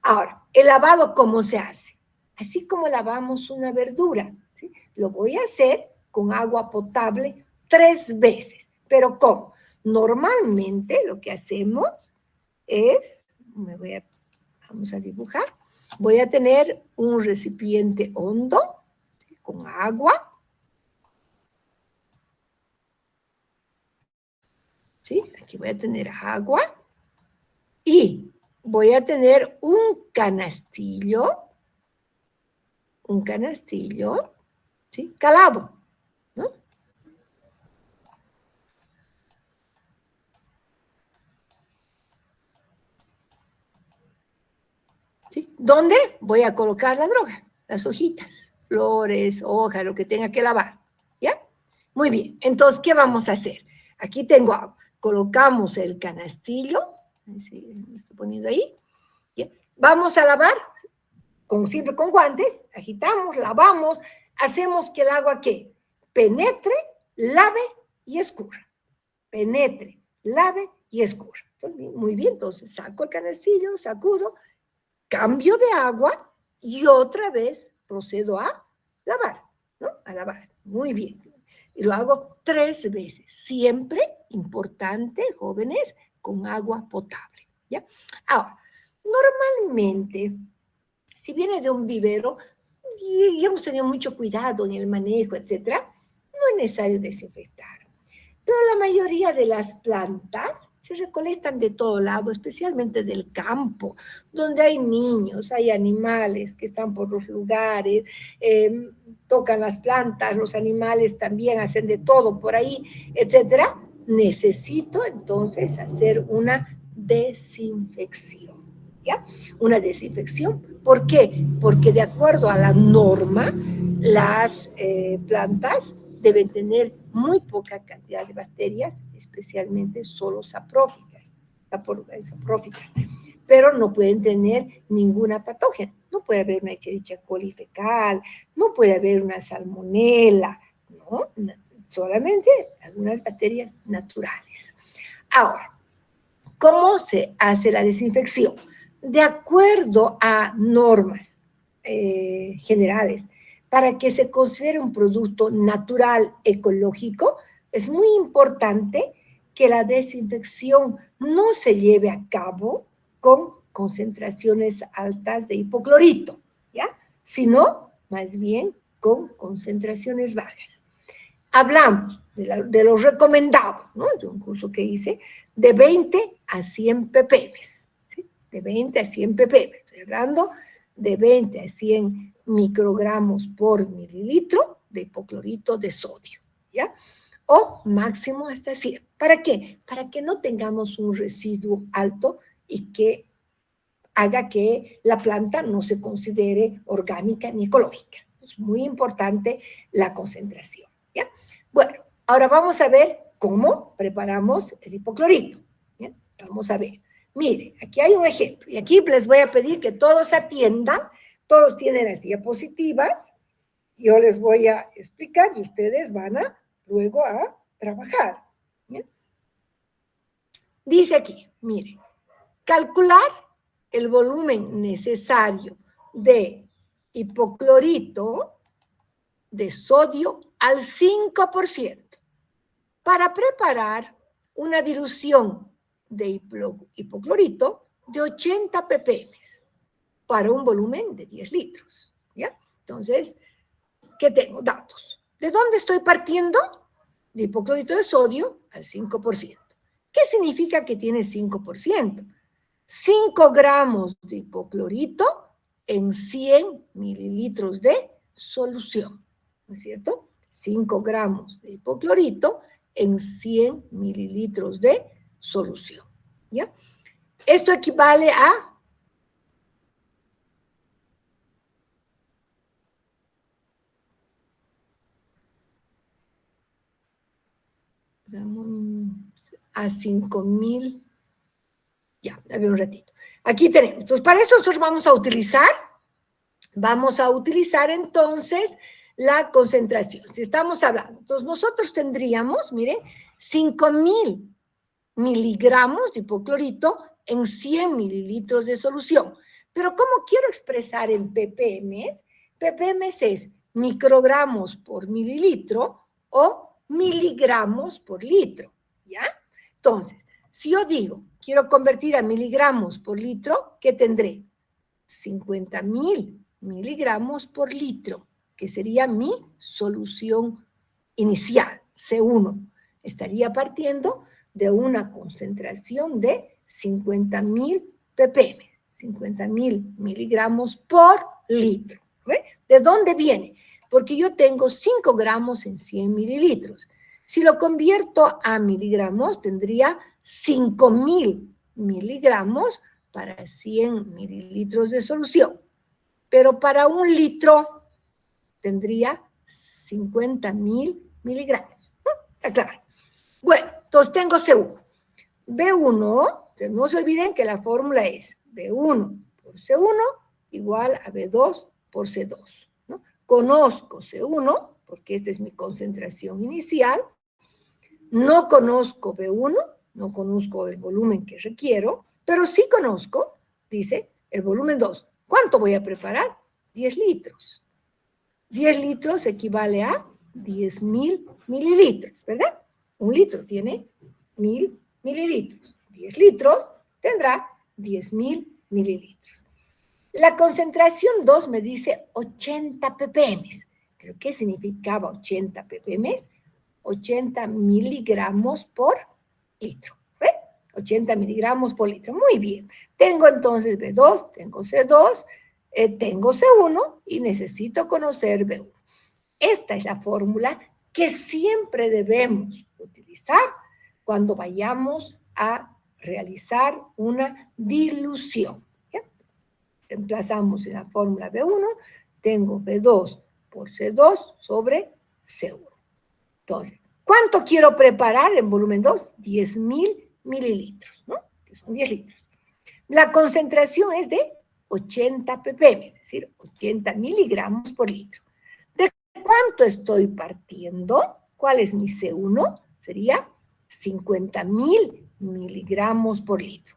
[SPEAKER 1] Ahora, ¿el lavado cómo se hace? Así como lavamos una verdura, ¿sí? Lo voy a hacer con agua potable 3 veces. ¿Pero cómo? Normalmente lo que hacemos es, vamos a dibujar, voy a tener un recipiente hondo, ¿sí? Con agua, ¿sí? Aquí voy a tener agua y voy a tener un canastillo, ¿sí? Calado, ¿no? ¿Sí? ¿Dónde voy a colocar la droga? Las hojitas, flores, hojas, lo que tenga que lavar, ¿ya? Muy bien, entonces, ¿qué vamos a hacer? Aquí tengo agua. colocamos el canastillo, sí, me estoy poniendo ahí, ¿ya? Vamos a lavar, siempre con guantes, agitamos, lavamos, hacemos que el agua ¿qué? Penetre, lave y escurra. Penetre, lave y escurra. Entonces, muy bien, entonces saco el canastillo, sacudo, cambio de agua y otra vez procedo a lavar, ¿no? A lavar. Muy bien. Y lo hago 3 veces. Siempre, importante, jóvenes, con agua potable, ¿ya? Ahora, normalmente, si viene de un vivero y hemos tenido mucho cuidado en el manejo, etcétera, no es necesario desinfectar. Pero la mayoría de las plantas se recolectan de todo lado, especialmente del campo, donde hay niños, hay animales que están por los lugares, tocan las plantas, los animales también hacen de todo por ahí, etcétera. Necesito entonces hacer una desinfección, ¿ya? Una desinfección. ¿Por qué? Porque de acuerdo a la norma, las plantas deben tener muy poca cantidad de bacterias, especialmente solo saprófitas, pero no pueden tener ninguna patógena. No puede haber una Escherichia coli fecal, no puede haber una salmonela, ¿no? Solamente algunas bacterias naturales. Ahora, ¿cómo se hace la desinfección? De acuerdo a normas generales, para que se considere un producto natural ecológico, es muy importante que la desinfección no se lleve a cabo con concentraciones altas de hipoclorito, ¿ya? Sino, más bien, con concentraciones bajas. Hablamos de lo recomendado, ¿no? De un curso que hice, de 20 a 100 ppm, ¿sí? De 20 a 100 ppm. Estoy hablando de 20 a 100 microgramos por mililitro de hipoclorito de sodio, ¿ya? O máximo hasta 100. ¿Para qué? Para que no tengamos un residuo alto y que haga que la planta no se considere orgánica ni ecológica. Es muy importante la concentración, ¿ya? Bueno, ahora vamos a ver cómo preparamos el hipoclorito, ¿ya? Vamos a ver. Mire, aquí hay un ejemplo y aquí les voy a pedir que todos atiendan. Todos tienen las diapositivas, yo les voy a explicar y ustedes van a luego a trabajar. ¿Bien? Dice aquí, miren, calcular el volumen necesario de hipoclorito de sodio al 5% para preparar una dilución de hipoclorito de 80 ppm. Para un volumen de 10 litros, ¿ya? Entonces, ¿qué tengo? Datos. ¿De dónde estoy partiendo? De hipoclorito de sodio al 5%. ¿Qué significa que tiene 5%? 5 gramos de hipoclorito en 100 mililitros de solución, ¿no es cierto? 5 gramos de hipoclorito en 100 mililitros de solución, ¿ya? Esto equivale a a 5,000, ya, a ver un ratito. Aquí tenemos, entonces para eso nosotros vamos a utilizar entonces la concentración. Si estamos hablando, entonces nosotros tendríamos, mire, 5,000 miligramos de hipoclorito en 100 mililitros de solución. Pero ¿cómo quiero expresar en ppm? ppm es microgramos por mililitro o miligramos por litro, ¿ya? Entonces, si yo digo, quiero convertir a miligramos por litro, ¿qué tendré? 50,000 miligramos por litro, que sería mi solución inicial, C1. Estaría partiendo de una concentración de 50,000 ppm, 50,000 miligramos por litro. ¿Ve? ¿De dónde viene? Porque yo tengo 5 gramos en 100 mililitros. Si lo convierto a miligramos, tendría 5,000 miligramos para 100 mililitros de solución. Pero para un litro tendría 50,000 miligramos. ¿Está claro? Bueno, entonces tengo C1. B1, entonces no se olviden que la fórmula es B1 por C1 igual a B2 por C2, ¿no? Conozco C1, porque esta es mi concentración inicial. No conozco B1, no conozco el volumen que requiero, pero sí conozco, dice, el volumen 2. ¿Cuánto voy a preparar? 10 litros. 10 litros equivale a 10.000 mililitros, ¿verdad? Un litro tiene 1.000 mililitros. 10 litros tendrá 10.000 mililitros. La concentración 2 me dice 80 ppm. ¿Pero qué significaba 80 ppm? 80 miligramos por litro. ¿Ve? 80 miligramos por litro. Muy bien. Tengo entonces B2, tengo C2, tengo C1 y necesito conocer B1. Esta es la fórmula que siempre debemos utilizar cuando vayamos a realizar una dilución. ¿Ya? Reemplazamos en la fórmula B1, tengo B2 por C2 sobre C1. Entonces, ¿cuánto quiero preparar en volumen 2? 10.000 mililitros, ¿no? Que son 10 litros. La concentración es de 80 ppm, es decir, 80 miligramos por litro. ¿De cuánto estoy partiendo? ¿Cuál es mi C1? Sería 50.000 miligramos por litro.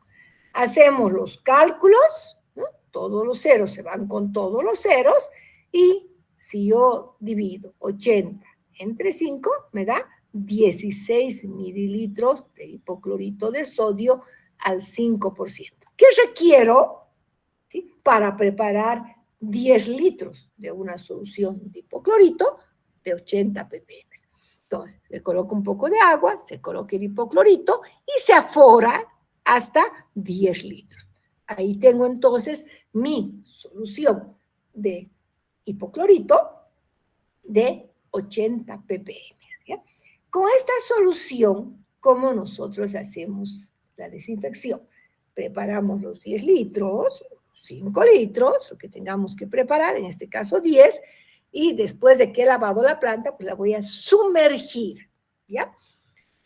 [SPEAKER 1] Hacemos los cálculos, ¿no? Todos los ceros se van con todos los ceros, y si yo divido 80 entre 5, me da 16 mililitros de hipoclorito de sodio al 5%. ¿Qué requiero, ¿sí?, para preparar 10 litros de una solución de hipoclorito de 80 ppm? Entonces, le coloco un poco de agua, se coloca el hipoclorito y se afora hasta 10 litros. Ahí tengo entonces mi solución de hipoclorito de 80 ppm. ¿Ya? Con esta solución, ¿cómo nosotros hacemos la desinfección? Preparamos los 10 litros, 5 litros, lo que tengamos que preparar, en este caso 10, y después de que he lavado la planta, pues la voy a sumergir, ¿ya?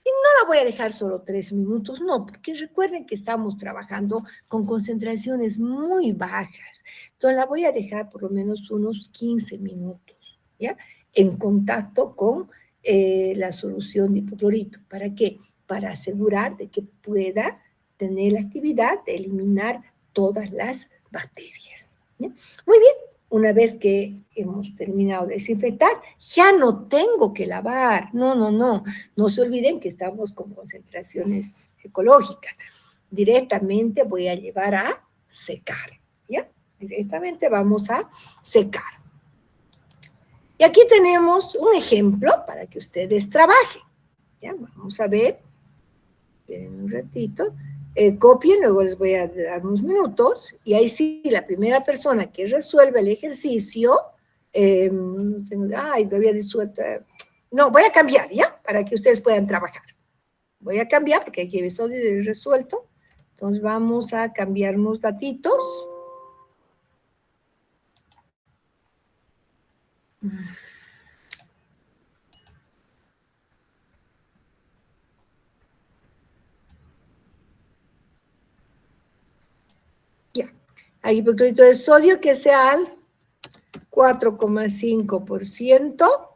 [SPEAKER 1] Y no la voy a dejar solo 3 minutos, no, porque recuerden que estamos trabajando con concentraciones muy bajas. Entonces la voy a dejar por lo menos unos 15 minutos, ¿ya? En contacto con la solución de hipoclorito. ¿Para qué? Para asegurar de que pueda tener la actividad de eliminar todas las bacterias. ¿Ya? Muy bien. Una vez que hemos terminado de desinfectar, ya no tengo que lavar. No, no, no. No se olviden que estamos con concentraciones ecológicas. Directamente voy a llevar a secar. ¿Ya? Directamente vamos a secar. Y aquí tenemos un ejemplo para que ustedes trabajen. ¿Ya? Vamos a ver. Esperen un ratito. Copien, luego les voy a dar unos minutos, y ahí sí, la primera persona que resuelve el ejercicio, ay, lo había disuelto, no, voy a cambiar, ¿ya? Para que ustedes puedan trabajar. Voy a cambiar, porque aquí he resuelto, entonces vamos a cambiar unos datitos. Ya, hay hipoclorito de sodio que sea al 4,5%.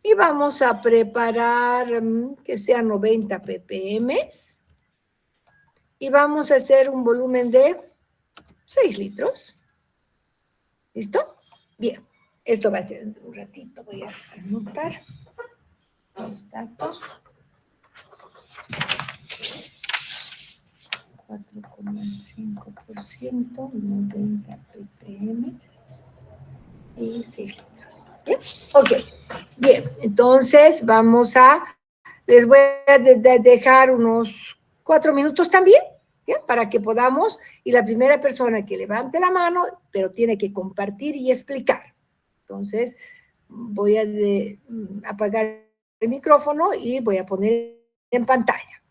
[SPEAKER 1] Y vamos a preparar que sea 90 ppm. Y vamos a hacer un volumen de 6 litros. ¿Listo? Bien. Esto va a ser un ratito. Voy a anotar los datos. 4,5%, 90 ppm y 6 litros. ¿Bien? Ok. Bien. Entonces vamos a... Les voy a dejar unos 4 minutos también, ¿ya? Para que podamos, y la primera persona que levante la mano, pero tiene que compartir y explicar. Entonces, voy a apagar el micrófono y voy a poner en pantalla.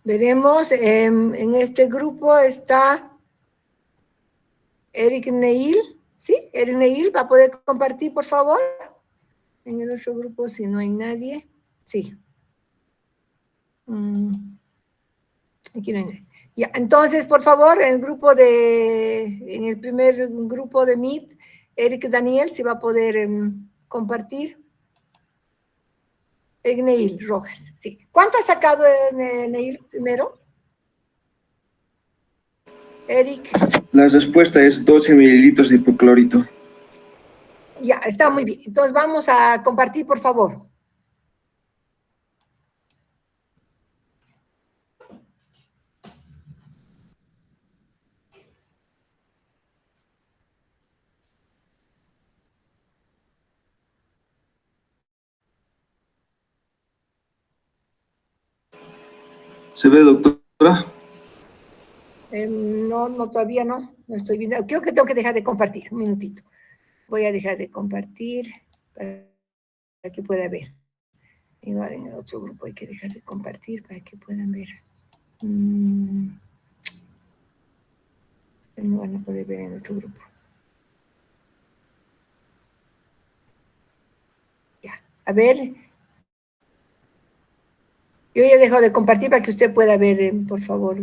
[SPEAKER 1] Veremos, en este grupo está Eric Neil, ¿sí? Eric Neil, ¿va a poder compartir, por favor? En el otro grupo, si no hay nadie, sí. Aquí no hay nadie. Ya, entonces, por favor, en el primer grupo de Meet, Eric Daniel, si va a poder compartir. Eric Neil Rojas, sí. ¿Cuánto ha sacado Neil primero? Eric.
[SPEAKER 13] La respuesta es 12 mililitros de hipoclorito.
[SPEAKER 1] Ya, está muy bien. Entonces vamos a compartir, por favor.
[SPEAKER 13] ¿Se ve, doctora?
[SPEAKER 1] No, todavía no. No estoy viendo. Creo que tengo que dejar de compartir. Un minutito. Voy a dejar de compartir para que pueda ver. Igual en el otro grupo hay que dejar de compartir para que puedan ver. No van a poder ver en el otro grupo. Ya. A ver. Yo ya dejo de compartir para que usted pueda ver, por favor.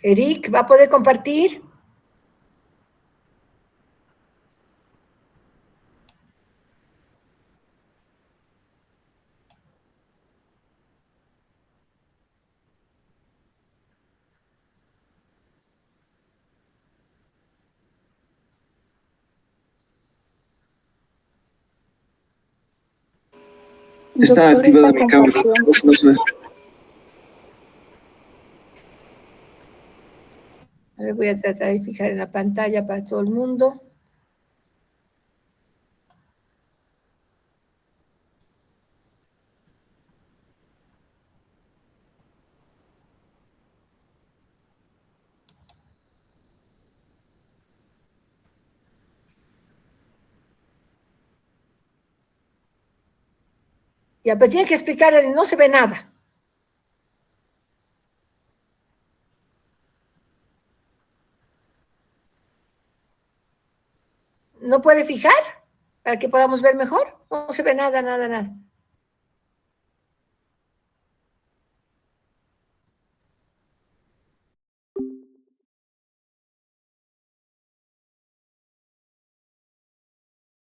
[SPEAKER 1] Eric, ¿va a poder compartir?
[SPEAKER 13] Está activada mi cámara. No se ve.
[SPEAKER 1] A ver, voy a tratar de fijar en la pantalla para todo el mundo. Ya, pero tiene que explicarle, no se ve nada. ¿No puede fijar? Para que podamos ver mejor. No se ve nada, nada, nada.